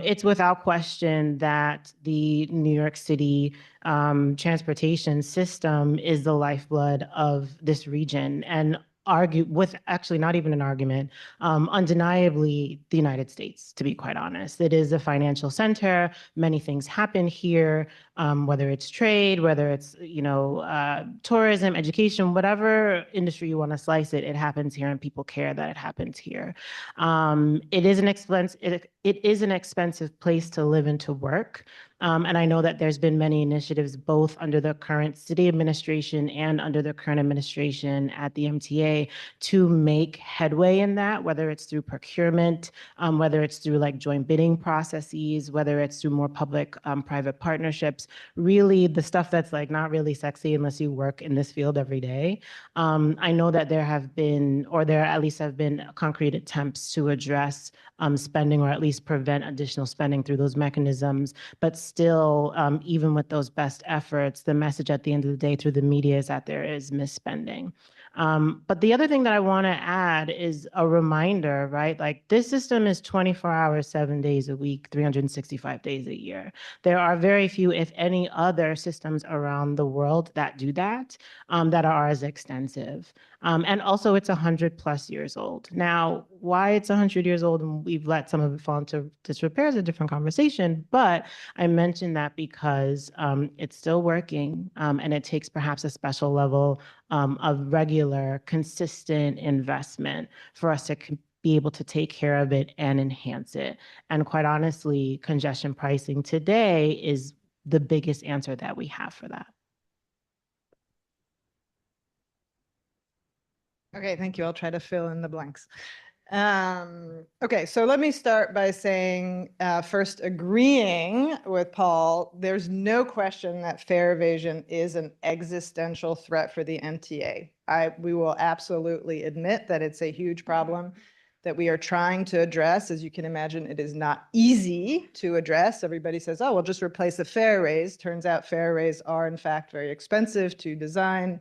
J: It's without question that the New York City transportation system is the lifeblood of this region, and argue with, actually not even an argument, undeniably the United States, to be quite honest. It is a financial center. Many things happen here, whether it's trade, whether it's, you know, tourism, education, whatever industry you want to slice it, it happens here, and people care that it happens here. It is an expensive place to live and to work. And I know that there's been many initiatives both under the current city administration and under the current administration at the MTA to make headway in that, whether it's through procurement, whether it's through like joint bidding processes, whether it's through more public-private partnerships, really the stuff that's like not really sexy unless you work in this field every day. I know that there have been, or there at least have been, concrete attempts to address spending, or at least prevent additional spending through those mechanisms. But still, even with those best efforts, the message at the end of the day through the media is that there is misspending. But the other thing that I want to add is a reminder, right? Like this system is 24 hours, 7 days a week, 365 days a year. There are very few, if any, other systems around the world that do that, that are as extensive. And also it's 100+ years old. Now, why it's 100 years old and we've let some of it fall into disrepair is a different conversation, but I mentioned that because it's still working, and it takes perhaps a special level of regular, consistent investment for us to be able to take care of it and enhance it. And quite honestly, congestion pricing today is the biggest answer that we have for that.
H: Okay, thank you. I'll try to fill in the blanks. Okay, so let me start by saying, first, agreeing with Paul, there's no question that fare evasion is an existential threat for the MTA. We will absolutely admit that it's a huge problem that we are trying to address. As you can imagine, it is not easy to address. Everybody says, oh, we'll just replace the fare arrays. Turns out fare arrays are, in fact, very expensive to design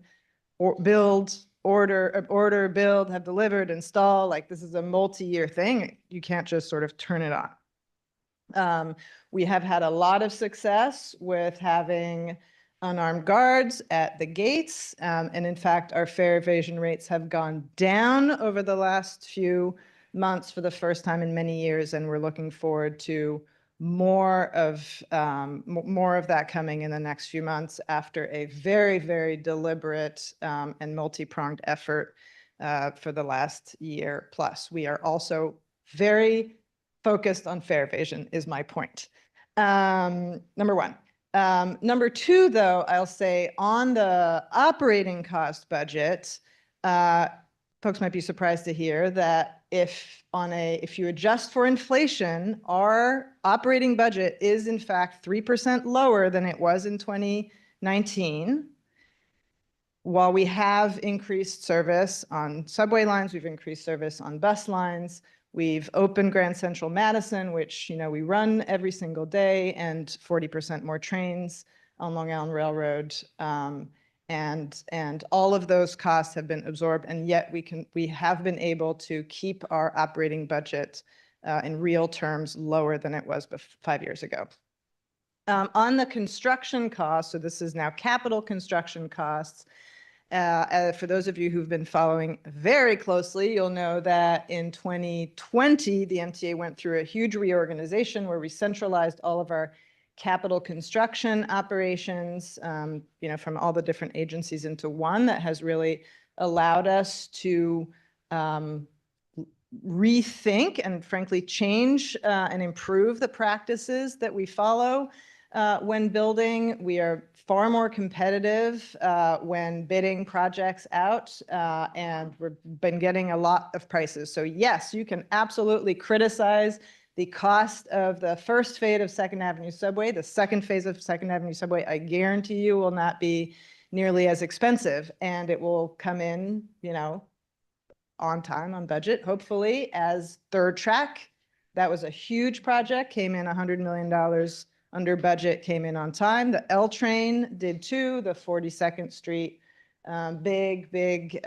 H: or build, order, build, have delivered, install. Like this is a multi-year thing. You can't just sort of turn it on. We have had a lot of success with having unarmed guards at the gates. And in fact, our fare evasion rates have gone down over the last few months for the first time in many years. And we're looking forward to more of that coming in the next few months after a very, very deliberate and multi-pronged effort for the last year plus. We are also very focused on fare evasion, is my point. Number one. Number two, though, I'll say on the operating cost budget, folks might be surprised to hear that if you adjust for inflation, our operating budget is in fact 3% lower than it was in 2019. While we have increased service on subway lines, we've increased service on bus lines, we've opened Grand Central Madison, which we run every single day, and 40% more trains on Long Island Railroad. And all of those costs have been absorbed, and yet we have been able to keep our operating budget in real terms lower than it was 5 years ago. On the construction costs, so this is now capital construction costs. For those of you who've been following very closely, you'll know that in 2020, the MTA went through a huge reorganization where we centralized all of our capital construction operations, from all the different agencies into one. That has really allowed us to rethink and frankly change and improve the practices that we follow when building. We are far more competitive when bidding projects out, and we've been getting a lot of prices. So yes, you can absolutely criticize the cost of the first phase of Second Avenue Subway. The second phase of Second Avenue Subway, I guarantee you, will not be nearly as expensive, and it will come in, on time, on budget, hopefully, as third track. That was a huge project, came in $100 million under budget, came in on time. The L train did too, the 42nd Street big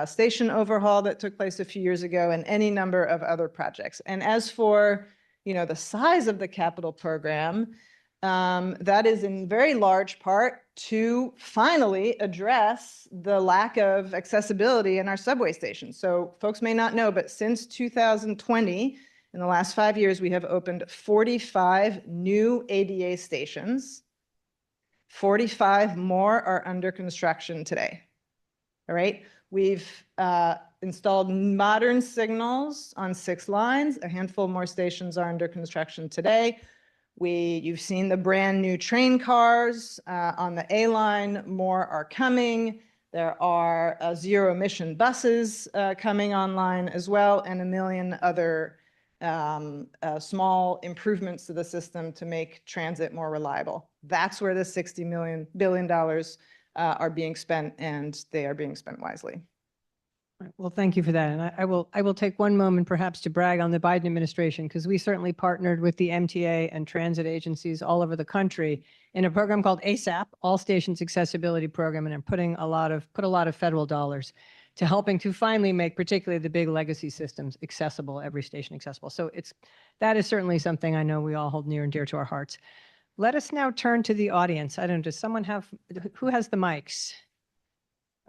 H: station overhaul that took place a few years ago, and any number of other projects. And as for, the size of the capital program, that is in very large part to finally address the lack of accessibility in our subway stations. So folks may not know, but since 2020, in the last 5 years, we have opened 45 new ADA stations. 45 more are under construction today. All right. We've installed modern signals on 6 lines. A handful more stations are under construction today. You've seen the brand new train cars on the A line. More are coming. There are zero emission buses coming online as well, and a million other small improvements to the system to make transit more reliable. That's where the $60 billion are being spent, and they are being spent wisely.
F: Right. Well, thank you for that. And I will take one moment perhaps to brag on the Biden administration, because we certainly partnered with the MTA and transit agencies all over the country in a program called ASAP, All Stations Accessibility Program, and put a lot of federal dollars to helping to finally make particularly the big legacy systems accessible, every station accessible. So that is certainly something I know we all hold near and dear to our hearts. Let us now turn to the audience. I don't know, does someone who has the mics?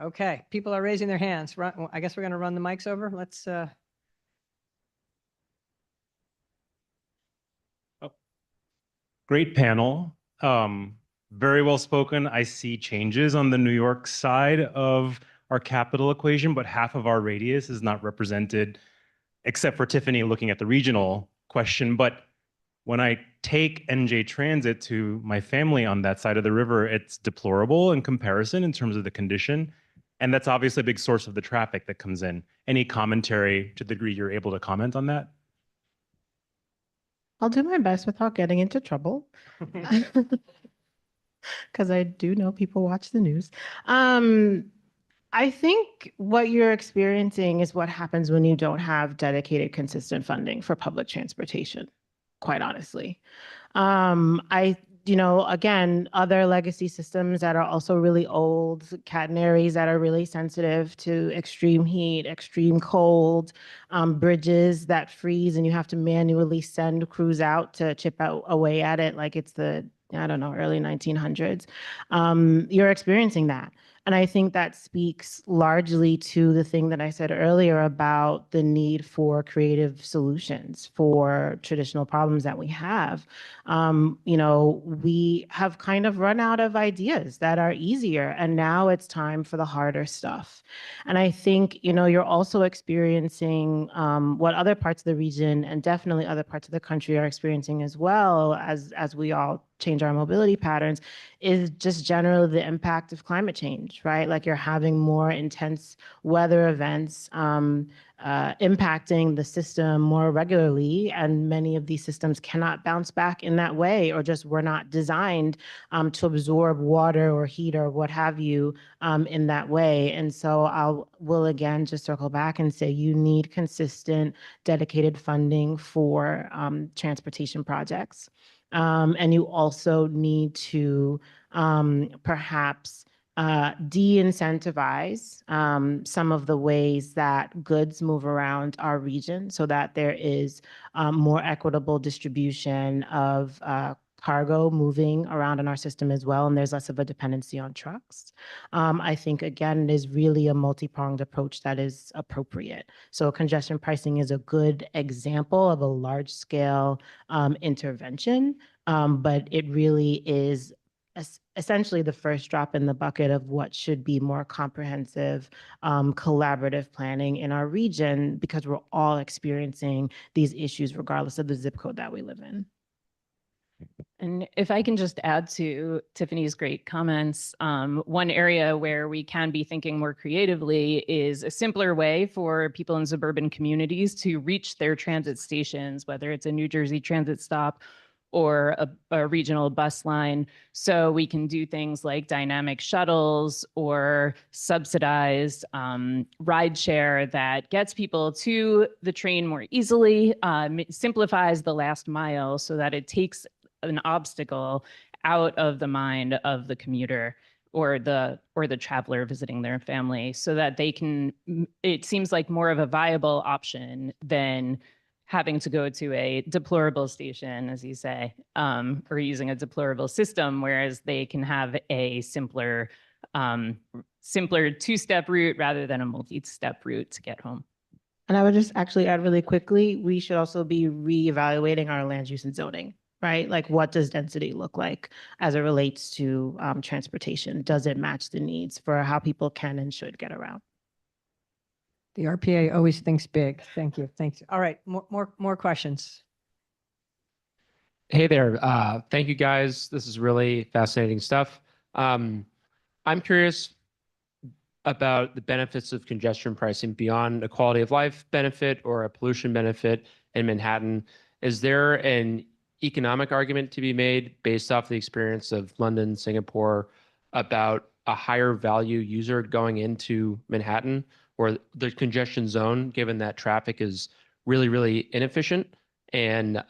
F: Okay, people are raising their hands. I guess we're going to run the mics over. Let's.
K: Great panel. Very well spoken. I see changes on the New York side of our capital equation, but half of our radius is not represented, except for Tiffany looking at the regional question. But when I take NJ Transit to my family on that side of the river, it's deplorable in comparison in terms of the condition. And that's obviously a big source of the traffic that comes in. Any commentary to the degree you're able to comment on that?
J: I'll do my best without getting into trouble, because I do know people watch the news. I think what you're experiencing is what happens when you don't have dedicated, consistent funding for public transportation, quite honestly. Again, other legacy systems that are also really old, catenaries that are really sensitive to extreme heat, extreme cold, bridges that freeze and you have to manually send crews out to chip away at it like it's the, early 1900s. You're experiencing that. And I think that speaks largely to the thing that I said earlier about the need for creative solutions for traditional problems that we have. We have kind of run out of ideas that are easier, and now it's time for the harder stuff. And I think, you're also experiencing what other parts of the region and definitely other parts of the country are experiencing as well, as we all change our mobility patterns is just generally the impact of climate change, right? Like you're having more intense weather events impacting the system more regularly, and many of these systems cannot bounce back in that way, or just were not designed to absorb water or heat or what have you in that way. And so will again just circle back and say you need consistent, dedicated funding for transportation projects. And you also need to perhaps de-incentivize some of the ways that goods move around our region so that there is more equitable distribution of cargo moving around in our system as well, and there's less of a dependency on trucks. I think, again, it is really a multi-pronged approach that is appropriate. So congestion pricing is a good example of a large-scale intervention, but it really is essentially the first drop in the bucket of what should be more comprehensive collaborative planning in our region, because we're all experiencing these issues regardless of the zip code that we live in.
I: And if I can just add to Tiffany's great comments, one area where we can be thinking more creatively is a simpler way for people in suburban communities to reach their transit stations, whether it's a New Jersey transit stop or a regional bus line. So we can do things like dynamic shuttles or subsidized rideshare that gets people to the train more easily, simplifies the last mile so that it takes an obstacle out of the mind of the commuter or the traveler visiting their family, so that they can, it seems like more of a viable option than having to go to a deplorable station, as you say, or using a deplorable system, whereas they can have a simpler two-step route rather than a multi-step route to get home.
J: And I would just actually add really quickly, we should also be reevaluating our land use and zoning, right? Like, what does density look like as it relates to transportation? Does it match the needs for how people can and should get around?
F: The RPA always thinks big. Thank you. Thanks. All right, more questions.
L: Hey there. Thank you, guys. This is really fascinating stuff. I'm curious about the benefits of congestion pricing beyond a quality of life benefit or a pollution benefit in Manhattan. Is there an economic argument to be made based off the experience of London, Singapore, about a higher value user going into Manhattan or the congestion zone, given that traffic is really, really inefficient, and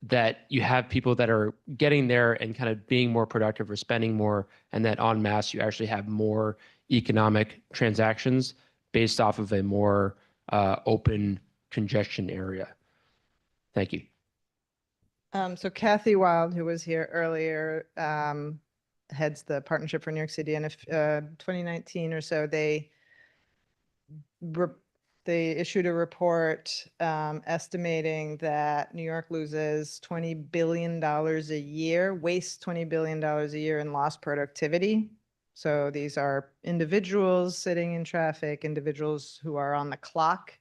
L: that you have people that are getting there and kind of being more productive or spending more, and that en masse you actually have more economic transactions based off of a more open congestion area? Thank you.
H: So Kathy Wild, who was here earlier, heads the Partnership for New York City, and if 2019 or so, they issued a report estimating that New York loses $20 billion a year, wastes $20 billion a year in lost productivity. So these are individuals sitting in traffic, individuals who are on the clock,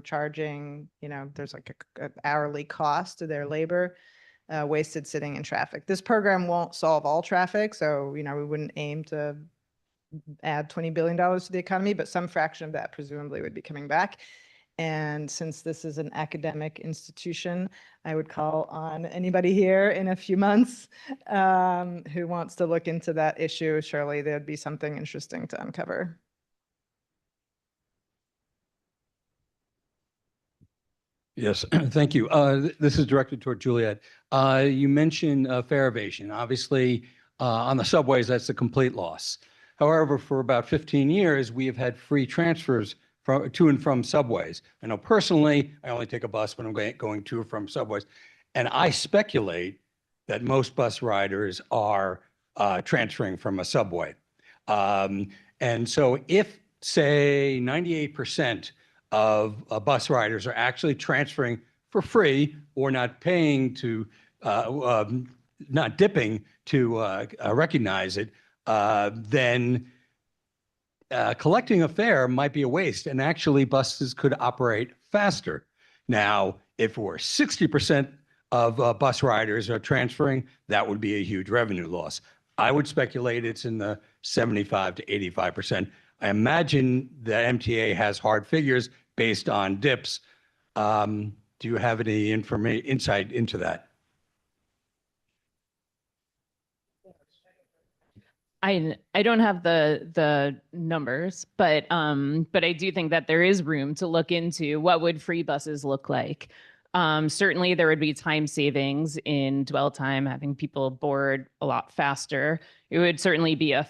H: charging, there's like an hourly cost to their labor, wasted sitting in traffic. This program won't solve all traffic, so, we wouldn't aim to add $20 billion to the economy, but some fraction of that presumably would be coming back. And since this is an academic institution, I would call on anybody here in a few months who wants to look into that issue. Surely there'd be something interesting to uncover.
M: Yes, thank you. This is directed toward Juliet. You mentioned fare evasion. Obviously, on the subways, that's a complete loss. However, for about 15 years, we have had free transfers to and from subways. I know personally, I only take a bus when I'm going to or from subways. And I speculate that most bus riders are transferring from a subway. And so if, say, 98% of bus riders are actually transferring for free or not paying to, not dipping to recognize it, then collecting a fare might be a waste, and actually buses could operate faster. Now, if we're 60% of bus riders are transferring, that would be a huge revenue loss. I would speculate it's in the 75 to 85%. I imagine that MTA has hard figures based on dips. Do you have any insight into that?
I: I don't have the numbers, but I do think that there is room to look into what would free buses look like. Certainly, there would be time savings in dwell time, having people board a lot faster. It would certainly be a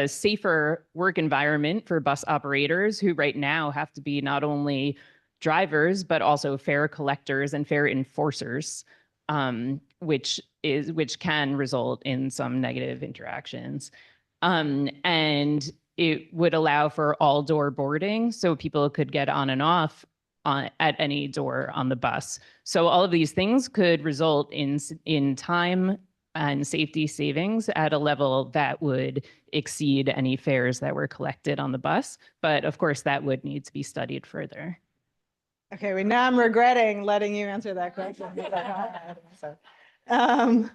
I: safer work environment for bus operators who right now have to be not only drivers, but also fare collectors and fare enforcers, which can result in some negative interactions. And it would allow for all door boarding, so people could get on and off at any door on the bus. So all of these things could result in time and safety savings at a level that would exceed any fares that were collected on the bus. But of course, that would need to be studied further.
H: Okay, well, now I'm regretting letting you answer that question. I'm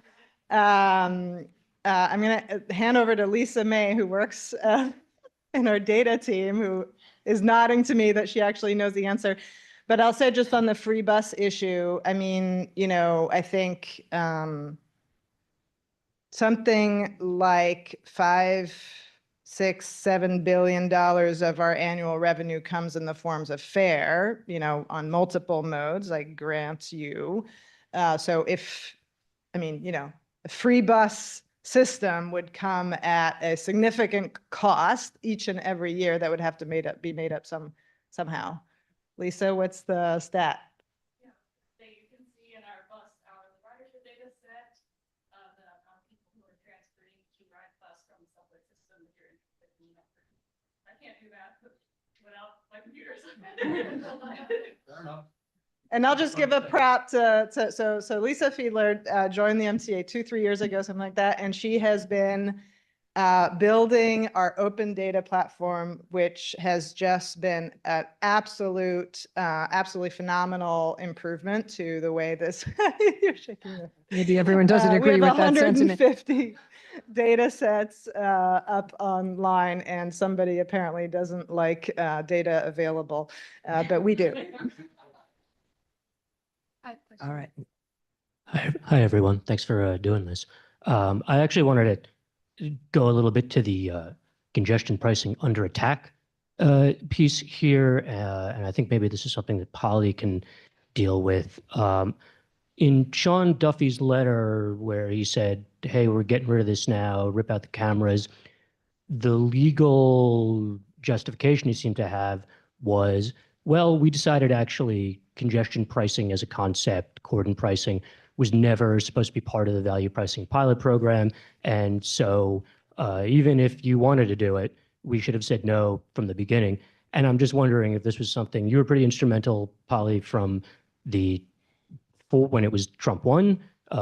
H: going to hand over to Lisa May, who works in our data team, who is nodding to me that she actually knows the answer. But I'll say just on the free bus issue, I mean, you know, I think something like $5, $6, $7 billion of our annual revenue comes in the forms of fare, you know, on multiple modes, like grants you. So if, I mean, you know, a free bus system would come at a significant cost each and every year that would have to be made up somehow. Lisa, what's the stat?
I: Yeah, so you can see in our bus hourly ridership data set the amount of people who are transferring to ride bus from the subway system. If you're interested in that. I can't do that without my computer.
H: Fair enough. And I'll just give a prop to Lisa Fiedler joined the MTA 2-3 years ago, something like that, and she has been building our open data platform, which has just been an absolutely phenomenal improvement to the way this. You're shaking your head.
F: Maybe everyone doesn't agree with that sentiment.
H: We have 150 data sets up online, and somebody apparently doesn't like data available, but we do.
F: All right.
N: Hi, everyone. Thanks for doing this. I actually wanted to go a little bit to the congestion pricing under attack piece here, and I think maybe this is something that Polly can deal with. In Sean Duffy's letter where he said, hey, we're getting rid of this now, rip out the cameras, the legal justification he seemed to have was, well, we decided actually congestion pricing as a concept, cordon pricing, was never supposed to be part of the value pricing pilot program. And so even if you wanted to do it, we should have said no from the beginning. And I'm just wondering if this was something, you were pretty instrumental, Polly, from when it was Trump won,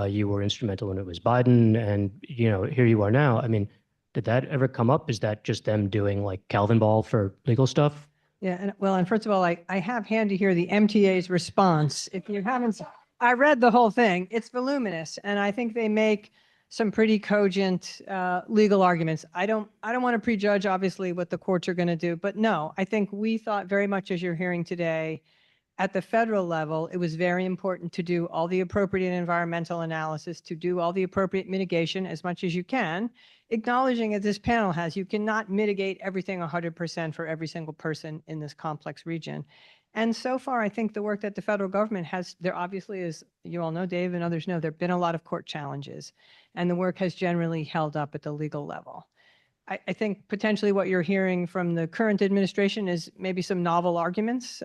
N: you were instrumental when it was Biden, and here you are now. I mean, did that ever come up? Is that just them doing like Calvin ball for legal stuff?
F: Yeah, and first of all, I have handy here the MTA's response. If you haven't, I read the whole thing. It's voluminous, and I think they make some pretty cogent legal arguments. I don't want to prejudge, obviously, what the courts are going to do, but no, I think we thought very much, as you're hearing today, at the federal level, it was very important to do all the appropriate environmental analysis, to do all the appropriate mitigation as much as you can, acknowledging, as this panel has, you cannot mitigate everything 100% for every single person in this complex region. And so far, I think the work that the federal government has, there obviously, as you all know, Dave and others know, there have been a lot of court challenges, and the work has generally held up at the legal level. I think potentially what you're hearing from the current administration is maybe some novel arguments.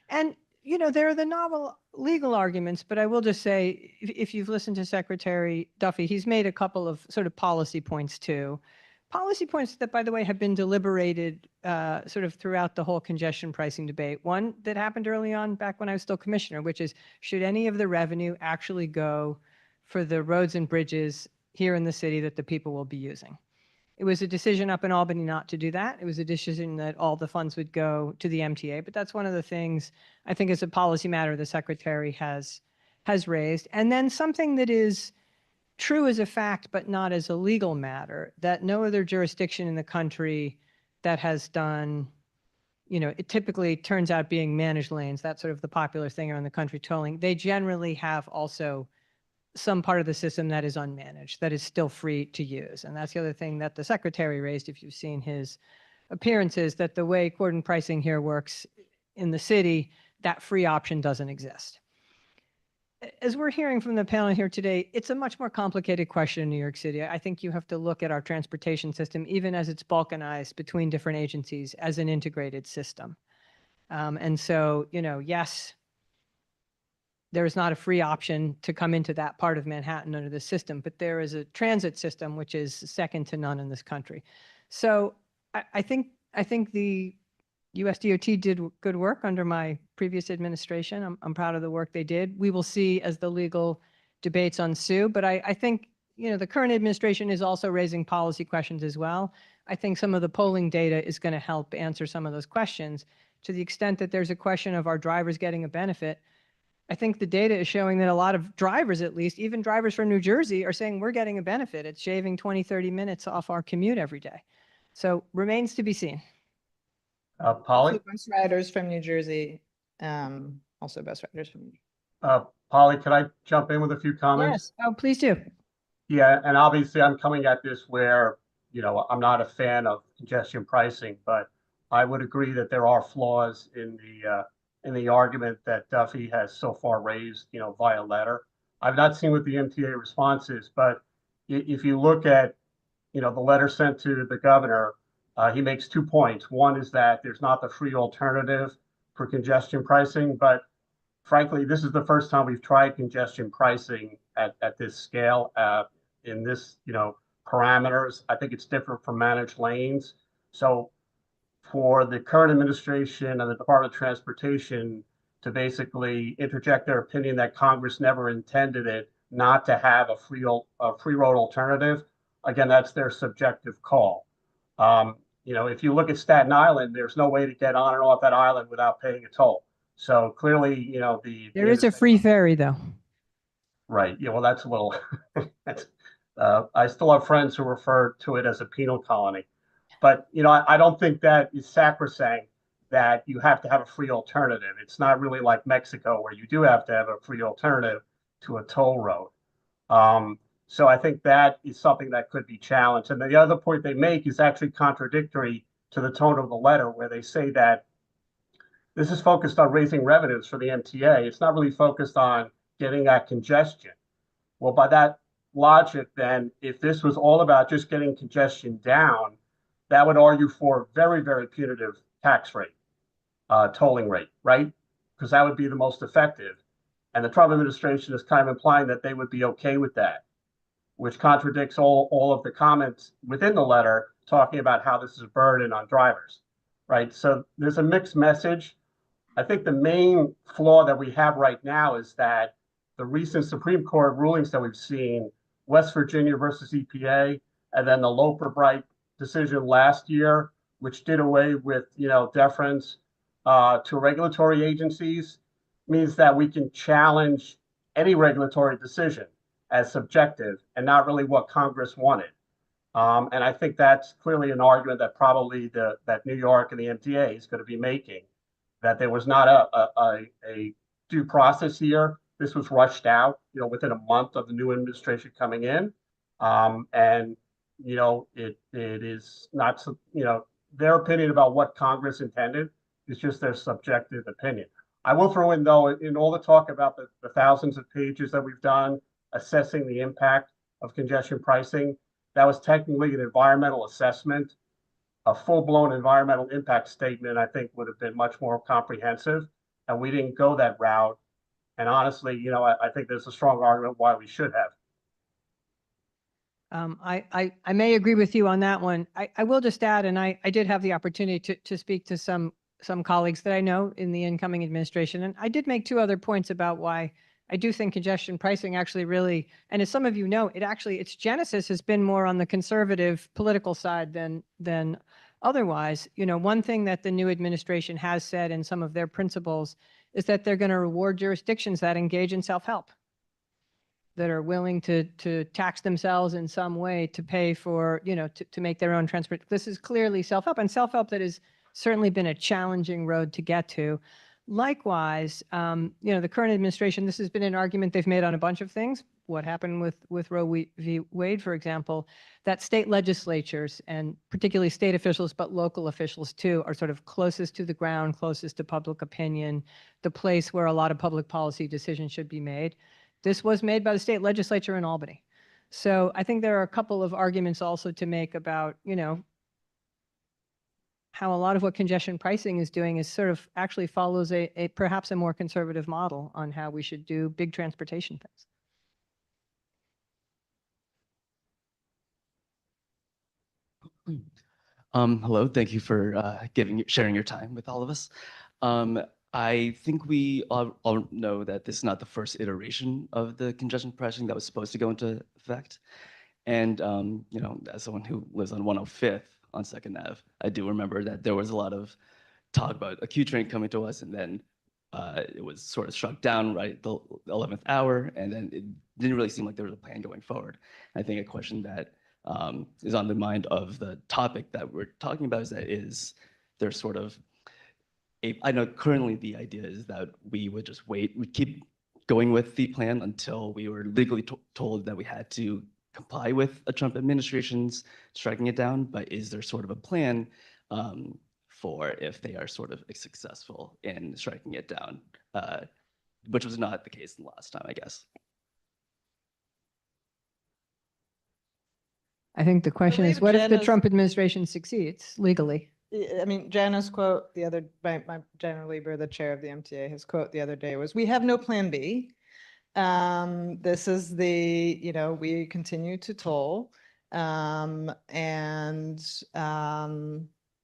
F: And, there are the novel legal arguments, but I will just say, if you've listened to Secretary Duffy, he's made a couple of sort of policy points too. Policy points that, by the way, have been deliberated sort of throughout the whole congestion pricing debate. One that happened early on back when I was still commissioner, which is, should any of the revenue actually go for the roads and bridges here in the city that the people will be using? It was a decision up in Albany not to do that. It was a decision that all the funds would go to the MTA, but that's one of the things I think as a policy matter the secretary has has raised. And then something that is true as a fact, but not as a legal matter, that no other jurisdiction in the country that has done, it typically turns out being managed lanes, that's sort of the popular thing around the country, tolling. They generally have also some part of the system that is unmanaged, that is still free to use. And that's the other thing that the secretary raised, if you've seen his appearances, that the way cordon pricing here works in the city, that free option doesn't exist. As we're hearing from the panel here today, it's a much more complicated question in New York City. I think you have to look at our transportation system, even as it's balkanized between different agencies, as an integrated system. And so, yes, there is not a free option to come into that part of Manhattan under the system, but there is a transit system which is second to none in this country. So I think the USDOT did good work under my previous administration. I'm proud of the work they did. We will see as the legal debates ensue, but I think the current administration is also raising policy questions as well. I think some of the polling data is going to help answer some of those questions. To the extent that there's a question of our drivers getting a benefit, I think the data is showing that a lot of drivers, at least, even drivers from New Jersey, are saying we're getting a benefit. It's shaving 20, 30 minutes off our commute every day. So remains to be seen.
C: Polly?
H: Also bus riders from New Jersey. Also bus riders from New Jersey.
C: Polly, could I jump in with a few comments?
F: Yes. Oh, please do.
C: Yeah, and obviously I'm coming at this where, I'm not a fan of congestion pricing, but I would agree that there are flaws in the argument that Duffy has so far raised, via letter. I've not seen what the MTA response is, but if you look at, the letter sent to the governor, he makes 2 points. One is that there's not the free alternative for congestion pricing, but frankly, this is the first time we've tried congestion pricing at this scale, in this, parameters. I think it's different from managed lanes. So for the current administration and the Department of Transportation to basically interject their opinion that Congress never intended it not to have a free road alternative, again, that's their subjective call. If you look at Staten Island, there's no way to get on and off that island without paying a toll. So clearly,
F: There is a free ferry, though.
C: Right. Yeah. Well, that's a little. I still have friends who refer to it as a penal colony, but I don't think that is sacrosanct that you have to have a free alternative. It's not really like Mexico where you do have to have a free alternative to a toll road. So I think that is something that could be challenged. And the other point they make is actually contradictory to the tone of the letter, where they say that this is focused on raising revenues for the MTA. It's not really focused on getting at congestion. Well, by that logic, then, if this was all about just getting congestion down, that would argue for a very, very punitive tax rate, tolling rate, right? Because that would be the most effective. And the Trump administration is kind of implying that they would be okay with that, which contradicts all of the comments within the letter talking about how this is a burden on drivers, right? So there's a mixed message. I think the main flaw that we have right now is that the recent Supreme Court rulings that we've seen, West Virginia versus EPA, and then the Loper-Bright decision last year, which did away with, deference to regulatory agencies, means that we can challenge any regulatory decision as subjective and not really what Congress wanted. And I think that's clearly an argument that probably that New York and the MTA is going to be making, that there was not a due process here. This was rushed out, within a month of the new administration coming in. And, it is not, their opinion about what Congress intended is just their subjective opinion. I will throw in, though, in all the talk about the thousands of pages that we've done assessing the impact of congestion pricing, that was technically an environmental assessment. A full-blown environmental impact statement, I think, would have been much more comprehensive, and we didn't go that route. And honestly, I think there's a strong argument why we should have.
F: I may agree with you on that one. I will just add, and I did have the opportunity to speak to some colleagues that I know in the incoming administration, and I did make 2 other points about why I do think congestion pricing actually really, and as some of you know, its genesis has been more on the conservative political side than otherwise. One thing that the new administration has said in some of their principles is that they're going to reward jurisdictions that engage in self-help, that are willing to tax themselves in some way to pay for, to make their own transport. This is clearly self-help, and self-help that has certainly been a challenging road to get to. Likewise, the current administration, this has been an argument they've made on a bunch of things. What happened with Roe v. Wade, for example, that state legislatures and particularly state officials, but local officials too, are sort of closest to the ground, closest to public opinion, the place where a lot of public policy decisions should be made. This was made by the state legislature in Albany. So I think there are a couple of arguments also to make about, how a lot of what congestion pricing is doing is sort of actually follows a perhaps a more conservative model on how we should do big transportation things.
O: Hello, thank you for sharing your time with all of us. I think we all know that this is not the first iteration of the congestion pricing that was supposed to go into effect. And as someone who lives on 105th on 2nd Ave, I do remember that there was a lot of talk about a Q train coming to us, and then it was sort of struck down right at the 11th hour, and then it didn't really seem like there was a plan going forward. I think a question that is on the mind of the topic that we're talking about is there's sort of I know currently the idea is that we would just wait, we'd keep going with the plan until we were legally told that we had to comply with a Trump administration's striking it down, but is there sort of a plan for if they are sort of successful in striking it down, which was not the case the last time, I guess.
F: I think the question is, what if the Trump administration succeeds legally?
H: I mean, Jana's quote the other, my Jana Lieber, the chair of the MTA, his quote the other day was, "We have no plan B. This is the, we continue to toll, and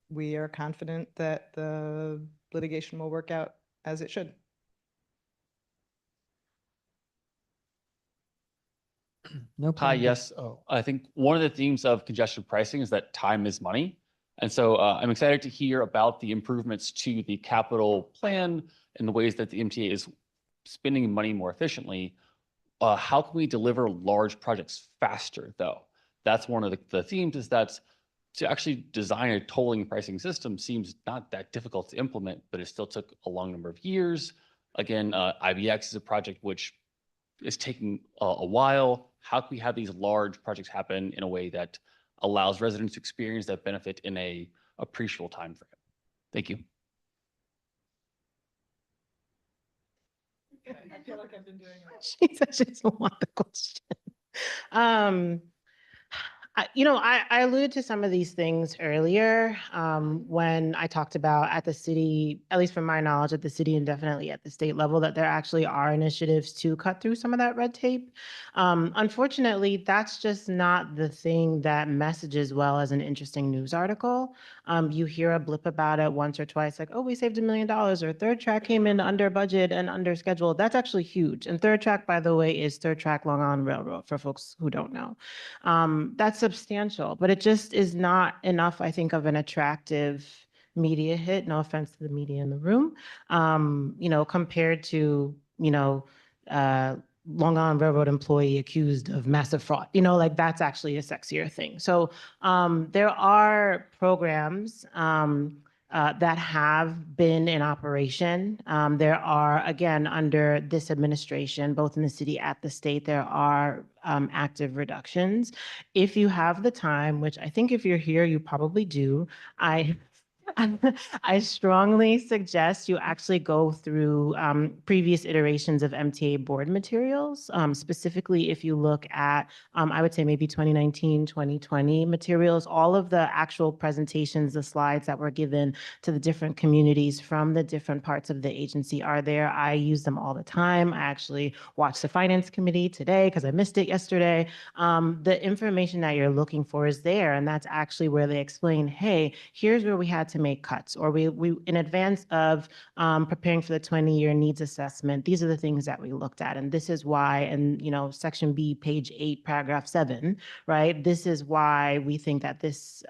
H: we are confident that the litigation will work out as it should."
F: No
P: Hi, yes. I think one of the themes of congestion pricing is that time is money. And so I'm excited to hear about the improvements to the capital plan and the ways that the MTA is spending money more efficiently. How can we deliver large projects faster, though? That's one of the themes, is that to actually design a tolling pricing system seems not that difficult to implement, but it still took a long number of years. Again, IBX is a project which is taking a while. How can we have these large projects happen in a way that allows residents to experience that benefit in a appreciable time frame? Thank you.
H: I feel like I've been doing it.
J: She doesn't want the question. I alluded to some of these things earlier when I talked about at the city, at least from my knowledge, at the city and definitely at the state level, that there actually are initiatives to cut through some of that red tape. Unfortunately, that's just not the thing that messages well as an interesting news article. You hear a blip about it once or twice, like, oh, we saved $1 million, or third track came in under budget and under schedule. That's actually huge. And third track, by the way, is third track Long Island Railroad, for folks who don't know. That's substantial, but it just is not enough, I think, of an attractive media hit. No offense to the media in the room, compared to, Long Island Railroad employee accused of massive fraud, that's actually a sexier thing. So there are programs that have been in operation. There are, again, under this administration, both in the city and the state, there are active reductions. If you have the time, which I think if you're here, you probably do, I strongly suggest you actually go through previous iterations of MTA board materials, specifically if you look at, I would say maybe 2019, 2020 materials, all of the actual presentations, the slides that were given to the different communities from the different parts of the agency are there. I use them all the time. I actually watched the finance committee today because I missed it yesterday. The information that you're looking for is there, and that's actually where they explain, hey, here's where we had to make cuts, or we in advance of preparing for the 20-year needs assessment, these are the things that we looked at. And this is why, and section B, page 8, paragraph 7, right? This is why we think that this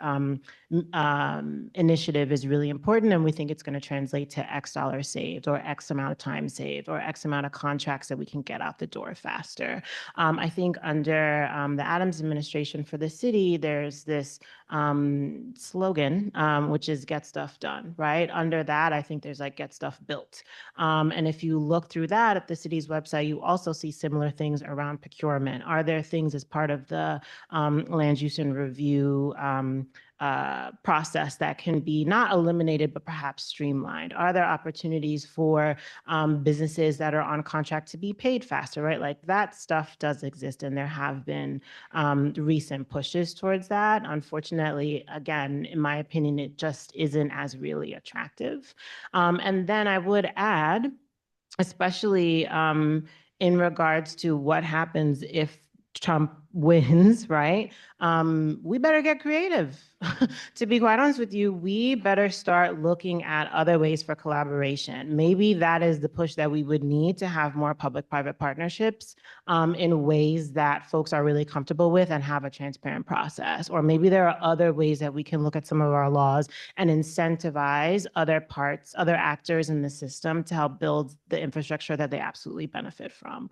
J: initiative is really important, and we think it's going to translate to X dollars saved, or X amount of time saved, or X amount of contracts that we can get out the door faster. I think under the Adams administration for the city, there's this slogan, which is get stuff done, right? Under that, I think there's like get stuff built. And if you look through that at the city's website, you also see similar things around procurement. Are there things as part of the land use and review process that can be not eliminated, but perhaps streamlined? Are there opportunities for businesses that are on contract to be paid faster, right? Like that stuff does exist, and there have been recent pushes towards that. Unfortunately, again, in my opinion, it just isn't as really attractive. And then I would add, especially in regards to what happens if Trump wins, right? We better get creative. To be quite honest with you, we better start looking at other ways for collaboration. Maybe that is the push that we would need to have more public-private partnerships in ways that folks are really comfortable with and have a transparent process. Or maybe there are other ways that we can look at some of our laws and incentivize other actors in the system to help build the infrastructure that they absolutely benefit from.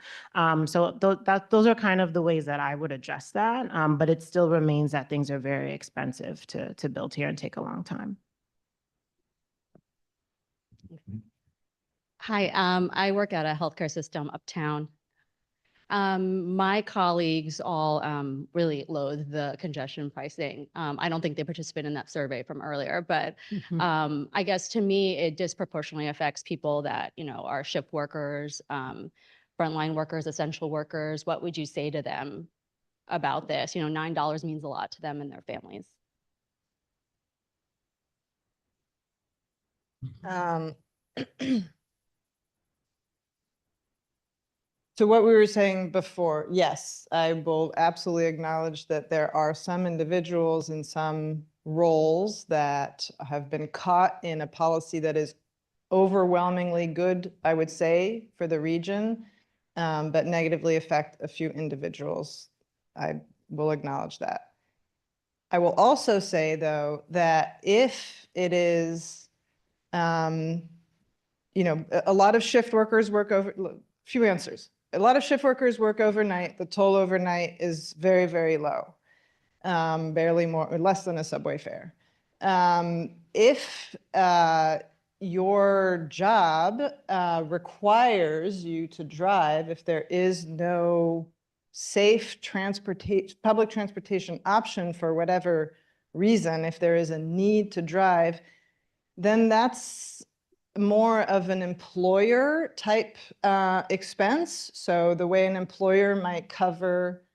J: So those are kind of the ways that I would address that, but it still remains that things are very expensive to build here and take a long time.
Q: Hi, I work at a healthcare system uptown. My colleagues all really loathe the congestion pricing. I don't think they participate in that survey from earlier, but I guess to me, it disproportionately affects people that, are shift workers, frontline workers, essential workers. What would you say to them about this? $9 means a lot to them and their families.
H: So what we were saying before, yes, I will absolutely acknowledge that there are some individuals in some roles that have been caught in a policy that is overwhelmingly good, I would say, for the region, but negatively affect a few individuals. I will acknowledge that. I will also say, though, that if it is, a lot of shift workers work over, few answers. A lot of shift workers work overnight. The toll overnight is very, very low, barely more or less than a subway fare. If your job requires you to drive, if there is no safe public transportation option for whatever reason, if there is a need to drive, then that's more of an employer type expense. So the way an employer might cover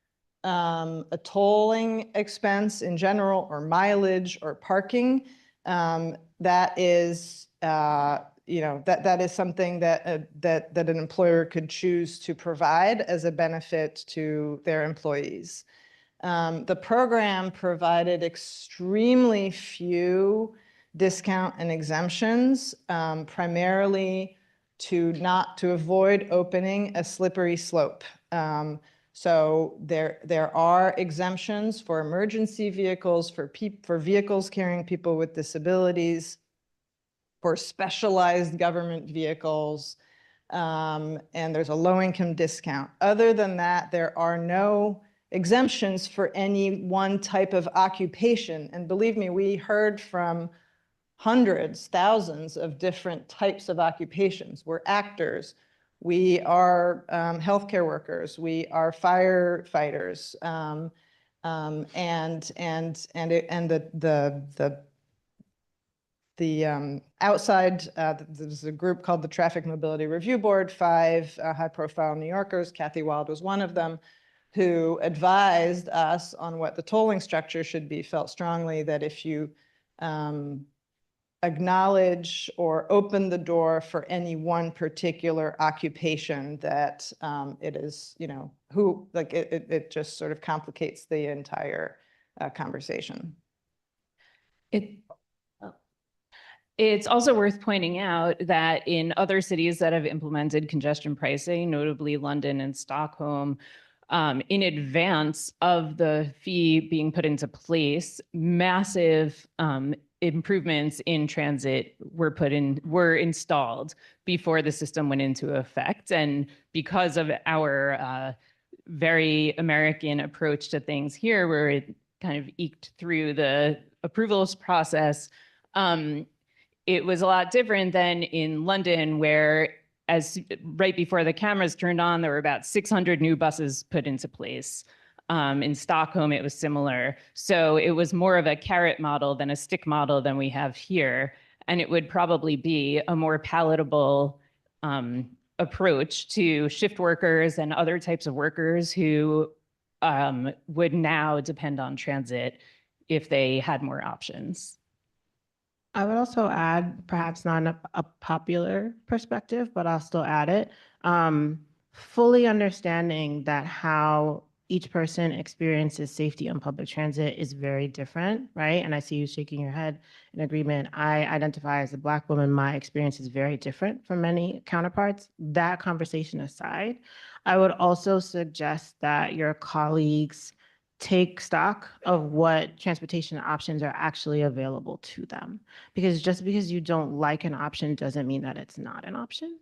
H: a tolling expense in general, or mileage or parking, that is that is something that an employer could choose to provide as a benefit to their employees. The program provided extremely few discount and exemptions, primarily to avoid opening a slippery slope. So there are exemptions for emergency vehicles, for vehicles carrying people with disabilities, for specialized government vehicles, and there's a low-income discount. Other than that, there are no exemptions for any one type of occupation. And believe me, we heard from hundreds, thousands of different types of occupations. We're actors, we are healthcare workers, we are firefighters, the outside, there's a group called the Traffic Mobility Review Board, 5 high-profile New Yorkers, Kathy Wild was one of them, who advised us on what the tolling structure should be, felt strongly that if you acknowledge or open the door for any one particular occupation, that it is, it just sort of complicates the entire conversation.
I: It's also worth pointing out that in other cities that have implemented congestion pricing, notably London and Stockholm, in advance of the fee being put into place, massive improvements in transit were installed before the system went into effect. And because of our very American approach to things here, where it kind of eked through the approvals process, it was a lot different than in London, where right before the cameras turned on, there were about 600 new buses put into place. In Stockholm, it was similar. So it was more of a carrot model than a stick model than we have here. And it would probably be a more palatable approach to shift workers and other types of workers who would now depend on transit if they had more options.
J: I would also add, perhaps not a popular perspective, but I'll still add it. Fully understanding that how each person experiences safety on public transit is very different, right? And I see you shaking your head in agreement. I identify as a Black woman. My experience is very different from many counterparts. That conversation aside, I would also suggest that your colleagues take stock of what transportation options are actually available to them. Because just because you don't like an option doesn't mean that it's not an option.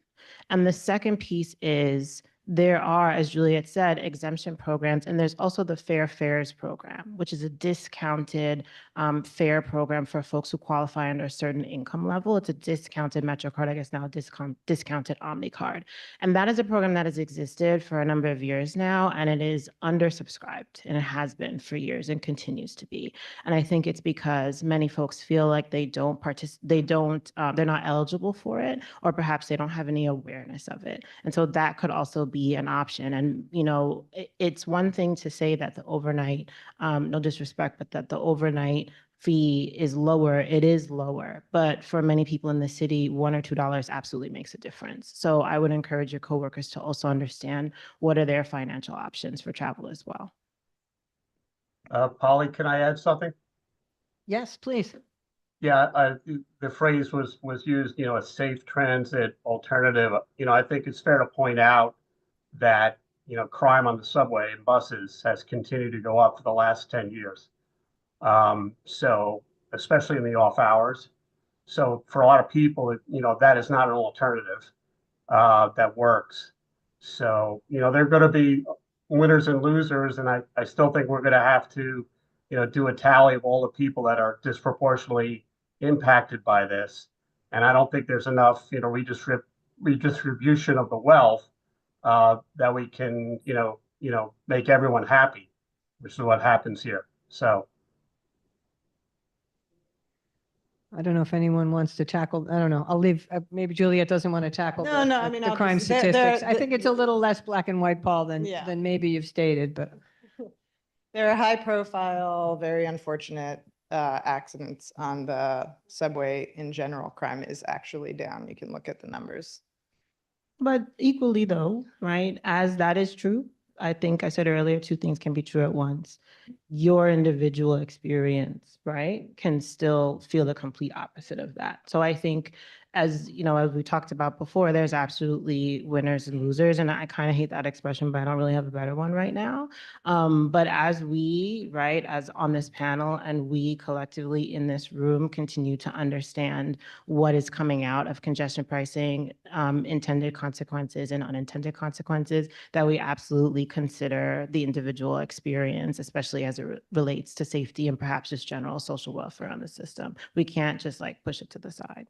J: And the second piece is there are, as Juliet said, exemption programs, and there's also the Fair Fares program, which is a discounted fare program for folks who qualify under a certain income level. It's a discounted MetroCard, I guess now a discounted OmniCard. And that is a program that has existed for a number of years now, and it is undersubscribed, and it has been for years and continues to be. And I think it's because many folks feel like they're not eligible for it, or perhaps they don't have any awareness of it. And so that could also be an option. And, you know, it's one thing to say that the overnight, no disrespect, but that the overnight fee is lower. It is lower, but for many people in the city, $1 or $2 absolutely makes a difference. So I would encourage your coworkers to also understand what are their financial options for travel as well.
C: Polly, can I add something?
F: Yes, please.
C: Yeah, the phrase was used, you know, a safe transit alternative. You know, I think it's fair to point out that, you know, crime on the subway and buses has continued to go up for the last 10 years. So especially in the off hours. So for a lot of people, you know, that is not an alternative that works. So, you know, there are going to be winners and losers, and I still think we're going to have to, you know, do a tally of all the people that are disproportionately impacted by this. And I don't think there's enough, you know, redistribution of the wealth that we can, you know, make everyone happy, which is what happens here. So.
F: I don't know if anyone wants to tackle, I don't know, I'll leave, maybe Juliet doesn't want to tackle
H: No, I mean,
F: the
H: I'll
F: crime
H: just- they're-
F: statistics. I
H: they're-
F: think it's a little less black and white, Paul, than
H: Yeah.
F: maybe you've stated, but.
H: There are high profile, very unfortunate accidents on the subway in general. Crime is actually down. You can look at the numbers.
J: But equally though, right, as that is true, I think I said earlier, two things can be true at once. Your individual experience, right, can still feel the complete opposite of that. So I think, as you know, as we talked about before, there's absolutely winners and losers, and I kind of hate that expression, but I don't really have a better one right now. But as we, right, as on this panel, and we collectively in this room continue to understand what is coming out of congestion pricing, intended consequences and unintended consequences, that we absolutely consider the individual experience, especially as it relates to safety and perhaps just general social welfare on the system. We can't just like push it to the side.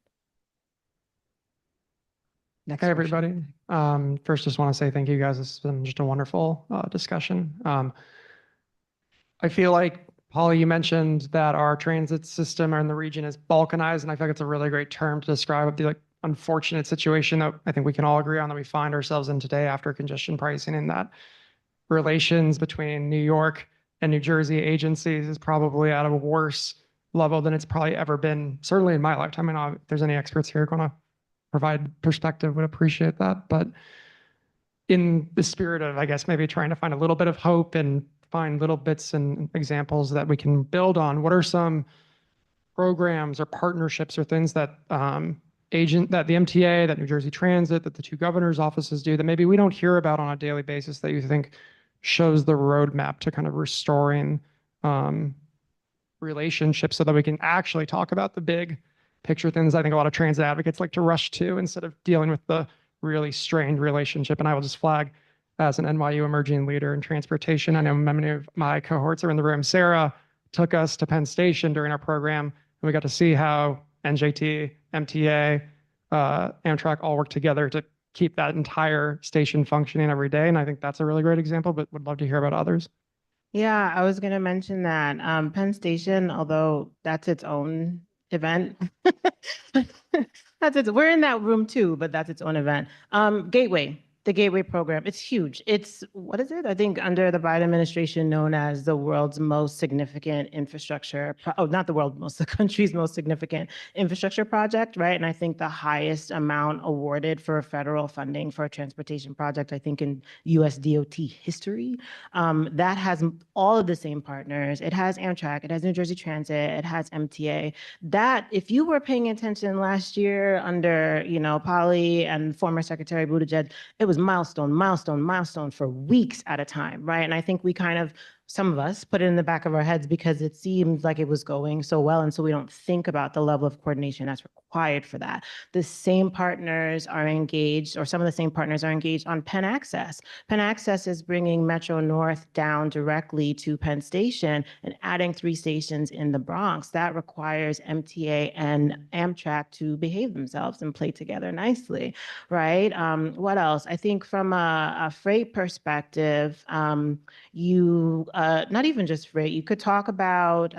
F: Next
R: Hey,
F: question.
R: everybody. First, just want to say thank you guys. This has been just a wonderful discussion. I feel like, Polly, you mentioned that our transit system in the region is balkanized, and I feel like it's a really great term to describe the unfortunate situation that I think we can all agree on that we find ourselves in today after congestion pricing, and that relations between New York and New Jersey agencies is probably at a worse level than it's probably ever been, certainly in my lifetime. I know if there's any experts here going to provide perspective, would appreciate that. But in the spirit of, I guess, maybe trying to find a little bit of hope and find little bits and examples that we can build on, what are some programs or partnerships or things that that the MTA, that New Jersey Transit, that the two governors' offices do that maybe we don't hear about on a daily basis that you think shows the roadmap to kind of restoring relationships so that we can actually talk about the big picture things I think a lot of transit advocates like to rush to instead of dealing with the really strained relationship. And I will just flag as an NYU emerging leader in transportation. I know many of my cohorts are in the room. Sarah took us to Penn Station during our program, and we got to see how NJT, MTA, Amtrak all work together to keep that entire station functioning every day. And I think that's a really great example, but would love to hear about others.
J: Yeah, I was going to mention that Penn Station, although that's its own event. We're in that room too, but that's its own event. Gateway, the Gateway program, it's huge. It's, what is it? I think under the Biden administration known as the world's most significant infrastructure, not the world most, the country's most significant infrastructure project, right? And I think the highest amount awarded for federal funding for a transportation project, I think in US DOT history. That has all of the same partners. It has Amtrak, it has New Jersey Transit, it has MTA. That, if you were paying attention last year under, Polly and former Secretary Buttigieg, it was milestone for weeks at a time, right? And I think we kind of, some of us put it in the back of our heads because it seemed like it was going so well. And so we don't think about the level of coordination that's required for that. The same partners are engaged, or some of the same partners are engaged on Penn Access. Penn Access is bringing Metro North down directly to Penn Station and adding 3 stations in the Bronx. That requires MTA and Amtrak to behave themselves and play together nicely, right? What else? I think from a freight perspective, not even just freight, you could talk about,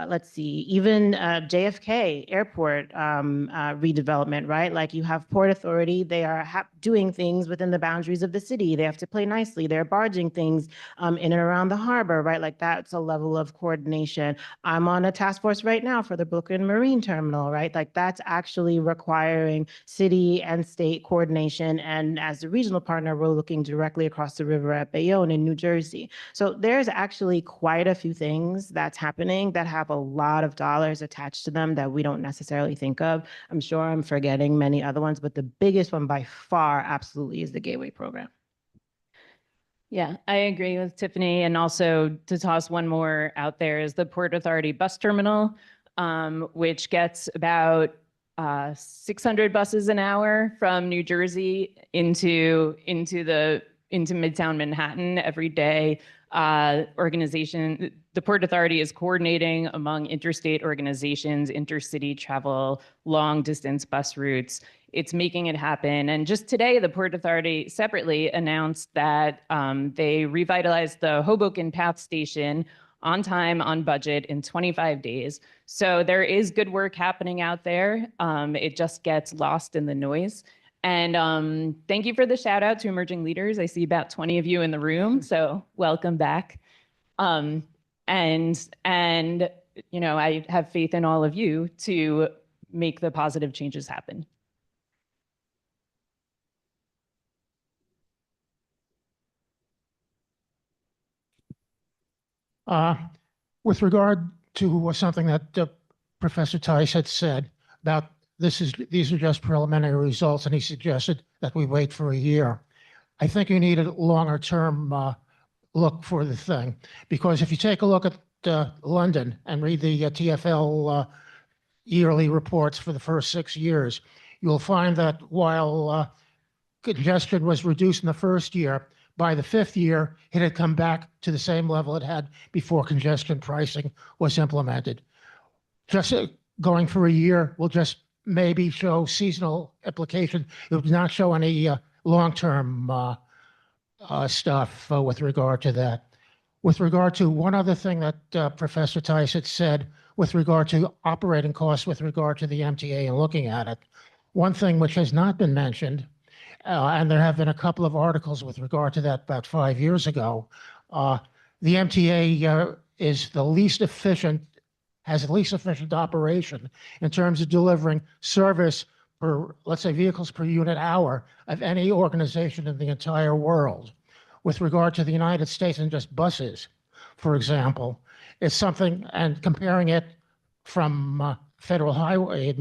J: let's see, even JFK airport redevelopment, right? Like you have Port Authority, they are doing things within the boundaries of the city. They have to play nicely. They're barging things in and around the harbor, right? Like that's a level of coordination. I'm on a task force right now for the Brooklyn Marine Terminal, right? Like that's actually requiring city and state coordination. And as the regional partner, we're looking directly across the river at Bayonne in New Jersey. So there's actually quite a few things that's happening that have a lot of dollars attached to them that we don't necessarily think of. I'm sure I'm forgetting many other ones, but the biggest one by far absolutely is the Gateway program.
I: Yeah, I agree with Tiffany. And also to toss one more out there is the Port Authority bus terminal, which gets about 600 buses an hour from New Jersey into Midtown Manhattan every day. The Port Authority is coordinating among interstate organizations, intercity travel, long distance bus routes. It's making it happen. And just today, the Port Authority separately announced that they revitalized the Hoboken Path Station on time, on budget in 25 days. So there is good work happening out there. It just gets lost in the noise. And thank you for the shout out to emerging leaders. I see about 20 of you in the room, so welcome back. I have faith in all of you to make the positive changes happen.
S: With regard to something that Professor Tice had said about these are just preliminary results, and he suggested that we wait for a year. I think you need a longer term look for the thing, because if you take a look at London and read the TfL yearly reports for the first 6 years, you'll find that while congestion was reduced in the first year, by the 5th year, it had come back to the same level it had before congestion pricing was implemented. Just going for a year will just maybe show seasonal implication. It would not show any long-term stuff with regard to that. With regard to one other thing that Professor Tice had said with regard to operating costs with regard to the MTA and looking at it, one thing which has not been mentioned, and there have been a couple of articles with regard to that about 5 years ago, the MTA is the least efficient, has the least efficient operation in terms of delivering service per, let's say, vehicles per unit hour of any organization in the entire world. With regard to the United States and just buses, for example, is something, and comparing it from Federal Highway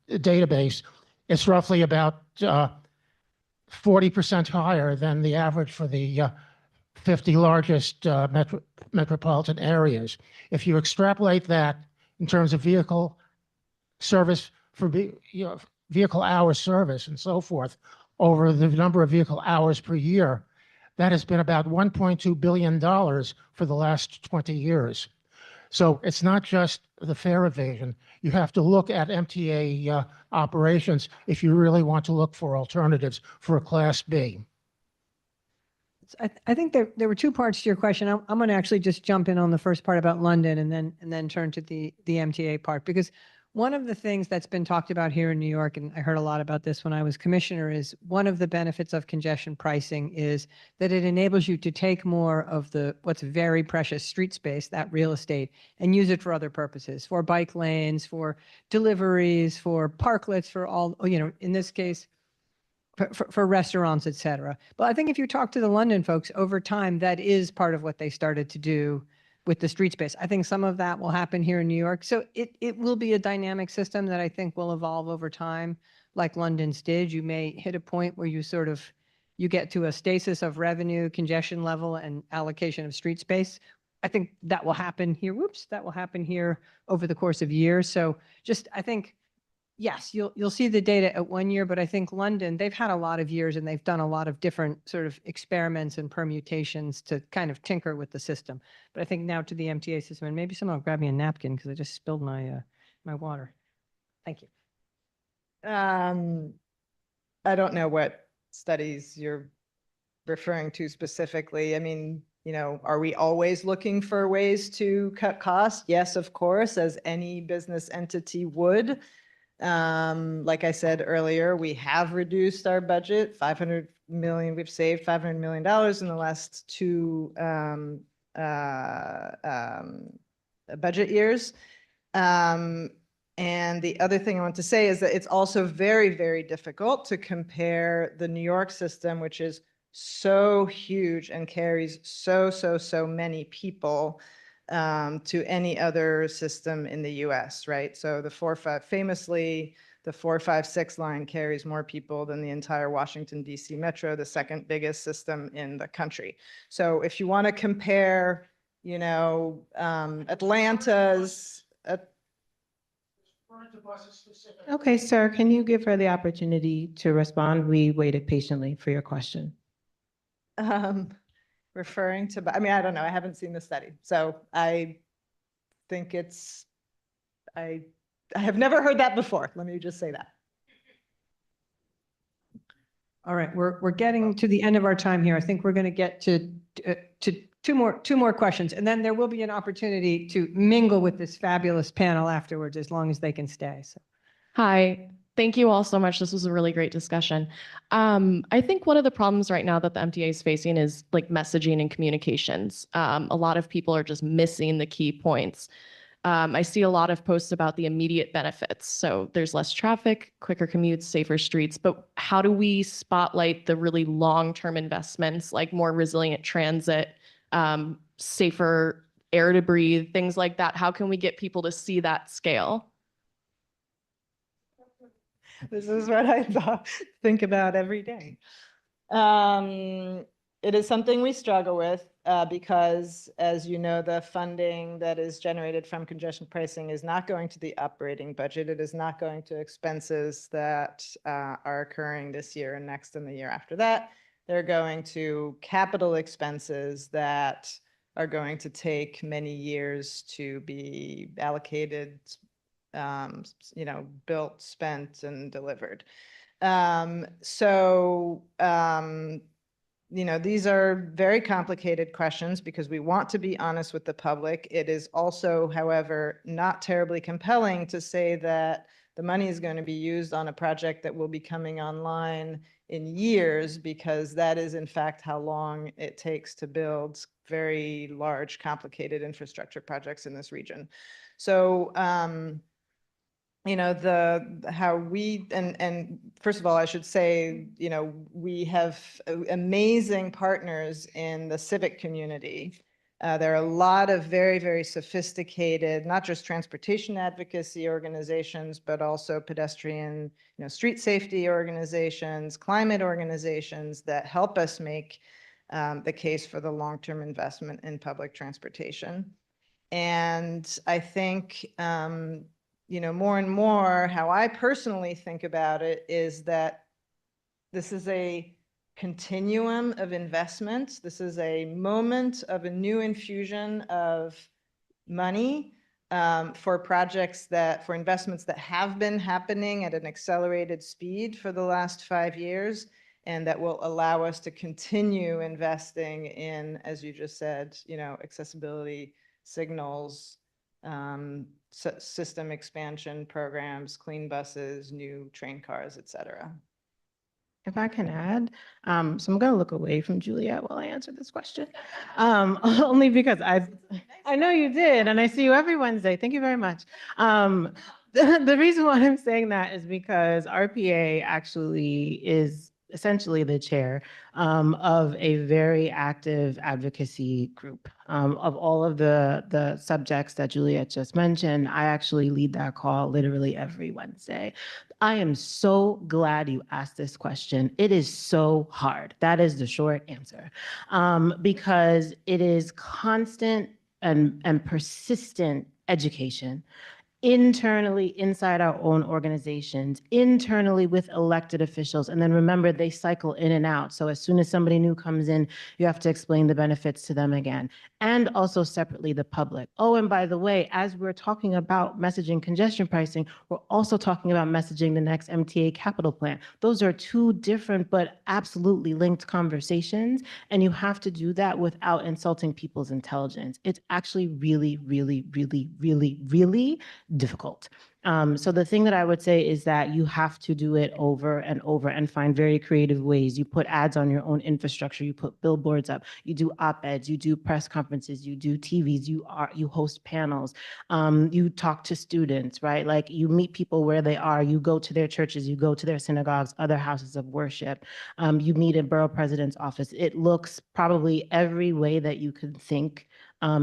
S: database, it's roughly about 40% higher than the average for the 50 largest metropolitan areas. If you extrapolate that in terms of vehicle service for vehicle hour service and so forth over the number of vehicle hours per year, that has been about $1.2 billion for the last 20 years. So it's not just the fare evasion. You have to look at MTA operations if you really want to look for alternatives for a Class B.
F: I think there were two parts to your question. I'm going to actually just jump in on the first part about London and then turn to the MTA part, because one of the things that's been talked about here in New York, and I heard a lot about this when I was commissioner, is one of the benefits of congestion pricing is that it enables you to take more of what's very precious street space, that real estate, and use it for other purposes, for bike lanes, for deliveries, for parklets, for all, in this case, for restaurants, et cetera. But I think if you talk to the London folks over time, that is part of what they started to do with the street space. I think some of that will happen here in New York. So it will be a dynamic system that I think will evolve over time, like London's did. You may hit a point where you get to a stasis of revenue, congestion level, and allocation of street space. I think that will happen here. That will happen here over the course of years. So I think, yes, you'll see the data at 1 year, but I think London, they've had a lot of years and they've done a lot of different sort of experiments and permutations to kind of tinker with the system. But I think now to the MTA system, and maybe someone will grab me a napkin because I just spilled my water. Thank you.
H: I don't know what studies you're referring to specifically. I mean, are we always looking for ways to cut costs? Yes, of course, as any business entity would. Like I said earlier, we have reduced our budget, $500 million. We've saved $500 million in the last two budget years. And the other thing I want to say is that it's also very, very difficult to compare the New York system, which is so huge and carries so many people, to any other system in the US, right? So famously, the 456 line carries more people than the entire Washington, D.C. Metro, the second biggest system in the country. So if you want to compare, Atlanta's.
J: Okay, sir, can you give her the opportunity to respond? We waited patiently for your question.
H: Referring to, I mean, I don't know. I haven't seen the study. So I think I have never heard that before. Let me just say that.
F: All right, we're getting to the end of our time here. I think we're going to get to two more questions, and then there will be an opportunity to mingle with this fabulous panel afterwards, as long as they can stay. So.
T: Hi, thank you all so much. This was a really great discussion. I think one of the problems right now that the MTA is facing is like messaging and communications. A lot of people are just missing the key points. I see a lot of posts about the immediate benefits. So there's less traffic, quicker commutes, safer streets, but how do we spotlight the really long-term investments, like more resilient transit, safer air to breathe, things like that? How can we get people to see that scale?
H: This is what I think about every day. It is something we struggle with because, as you know, the funding that is generated from congestion pricing is not going to the operating budget. It is not going to expenses that are occurring this year and next and the year after that. They're going to capital expenses that are going to take many years to be allocated, built, spent, and delivered. These are very complicated questions because we want to be honest with the public. It is also, however, not terribly compelling to say that the money is going to be used on a project that will be coming online in years, because that is in fact how long it takes to build very large, complicated infrastructure projects in this region. So, how we, and first of all, I should say, we have amazing partners in the civic community There are a lot of very, very sophisticated, not just transportation advocacy organizations, but also pedestrian, street safety organizations, climate organizations that help us make the case for the long-term investment in public transportation. And I think, more and more, how I personally think about it is that this is a continuum of investments. This is a moment of a new infusion of money for projects for investments that have been happening at an accelerated speed for the last 5 years, and that will allow us to continue investing in, as you just said, accessibility signals, system expansion programs, clean buses, new train cars, et cetera.
J: If I can add, so I'm going to look away from Juliet while I answer this question, only because I know you did, and I see you every Wednesday. Thank you very much. The reason why I'm saying that is because RPA actually is essentially the chair of a very active advocacy group. Of all of the subjects that Juliet just mentioned, I actually lead that call literally every Wednesday. I am so glad you asked this question. It is so hard. That is the short answer. Because it is constant and persistent education internally inside our own organizations, internally with elected officials. And then remember, they cycle in and out. So as soon as somebody new comes in, you have to explain the benefits to them again. And also separately, the public. Oh, and by the way, as we're talking about messaging congestion pricing, we're also talking about messaging the next MTA capital plan. Those are two different but absolutely linked conversations. And you have to do that without insulting people's intelligence. It's actually really, really, really, really, really difficult. So the thing that I would say is that you have to do it over and over and find very creative ways. You put ads on your own infrastructure, you put billboards up, you do op-eds, you do press conferences, you do TVs, you host panels, you talk to students, right? Like you meet people where they are, you go to their churches, you go to their synagogues, other houses of worship, you meet in borough president's office. It looks probably every way that you could think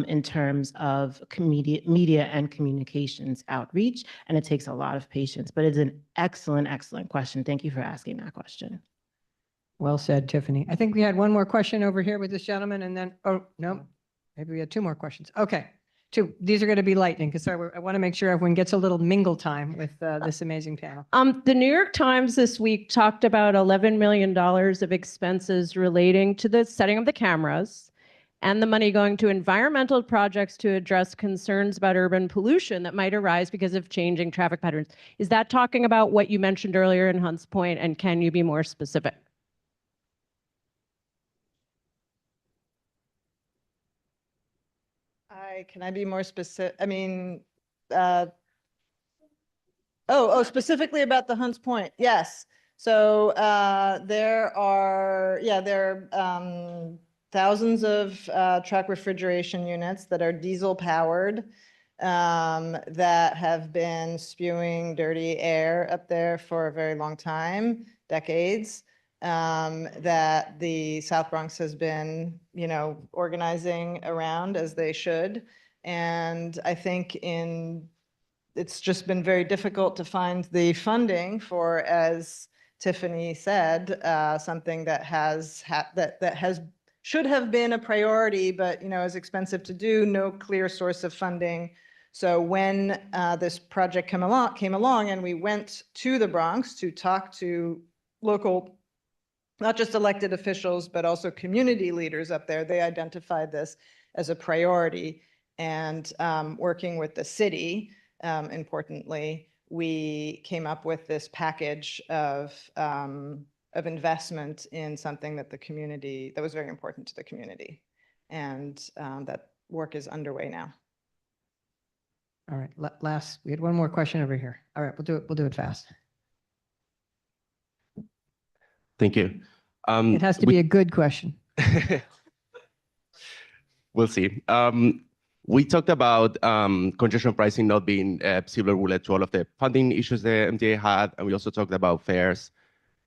J: in terms of media and communications outreach, and it takes a lot of patience, but it's an excellent, excellent question. Thank you for asking that question.
F: Well said, Tiffany. I think we had one more question over here with this gentleman, and then, oh, no, maybe we had two more questions. Okay, two. These are going to be lightning because I want to make sure everyone gets a little mingle time with this amazing panel.
U: The New York Times this week talked about $11 million of expenses relating to the setting of the cameras and the money going to environmental projects to address concerns about urban pollution that might arise because of changing traffic patterns. Is that talking about what you mentioned earlier in Hunts Point, and can you be more specific?
H: Can I be more specific? I mean, specifically about the Hunts Point. Yes. So there are thousands of truck refrigeration units that are diesel powered that have been spewing dirty air up there for a very long time, decades, that the South Bronx has been, organizing around as they should. And I think it's just been very difficult to find the funding for, as Tiffany said, something that should have been a priority, but is expensive to do, no clear source of funding. So when this project came along and we went to the Bronx to talk to local, not just elected officials, but also community leaders up there, they identified this as a priority. And working with the city, importantly, we came up with this package of investment in something that that was very important to the community. And that work is underway now.
F: All right, we had one more question over here. All right, we'll do it fast.
V: Thank you.
F: It has to be a good question.
V: We'll see. We talked about congestion pricing not being a silver bullet to all of the funding issues the MTA had, and we also talked about fares.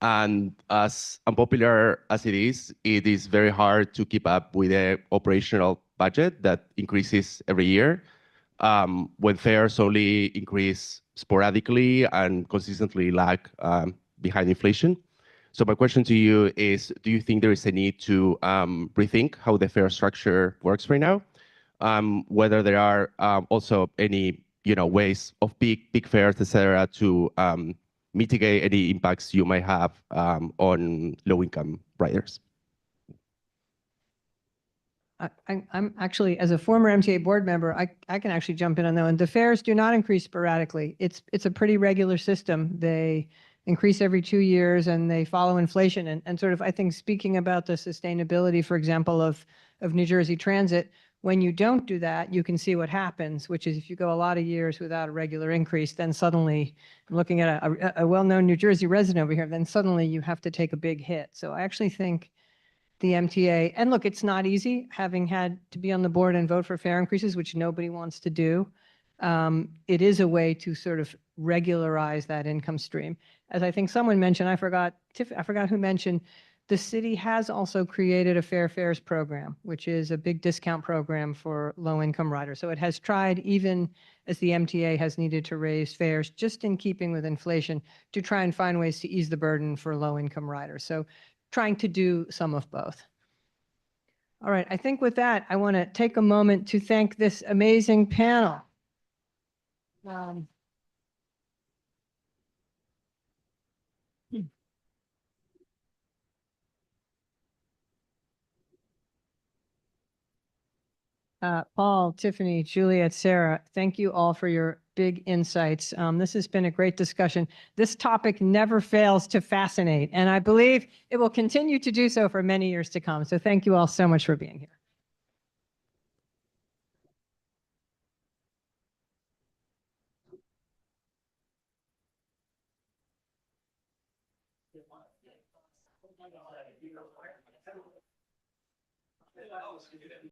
V: And as unpopular as it is very hard to keep up with the operational budget that increases every year, when fares only increase sporadically and consistently lag behind inflation. So my question to you is, do you think there is a need to rethink how the fare structure works right now? Whether there are also any ways of big fares, et cetera, to mitigate any impacts you might have on low-income riders?
F: I'm actually, as a former MTA board member, I can actually jump in on that one. The fares do not increase sporadically. It's a pretty regular system. They increase every 2 years and they follow inflation. And sort of, I think, speaking about the sustainability, for example, of New Jersey Transit, when you don't do that, you can see what happens, which is if you go a lot of years without a regular increase, then suddenly, I'm looking at a well-known New Jersey resident over here, then suddenly you have to take a big hit. So I actually think the MTA, and look, it's not easy having had to be on the board and vote for fare increases, which nobody wants to do. It is a way to sort of regularize that income stream. As I think someone mentioned, I forgot who mentioned, the city has also created a fair fares program, which is a big discount program for low-income riders. So it has tried, even as the MTA has needed to raise fares, just in keeping with inflation, to try and find ways to ease the burden for low-income riders. So trying to do some of both. All right, I think with that, I want to take a moment to thank this amazing panel. Paul, Tiffany, Juliet, Sarah, thank you all for your big insights. This has been a great discussion. This topic never fails to fascinate, and I believe it will continue to do so for many years to come. So thank you all so much for being here.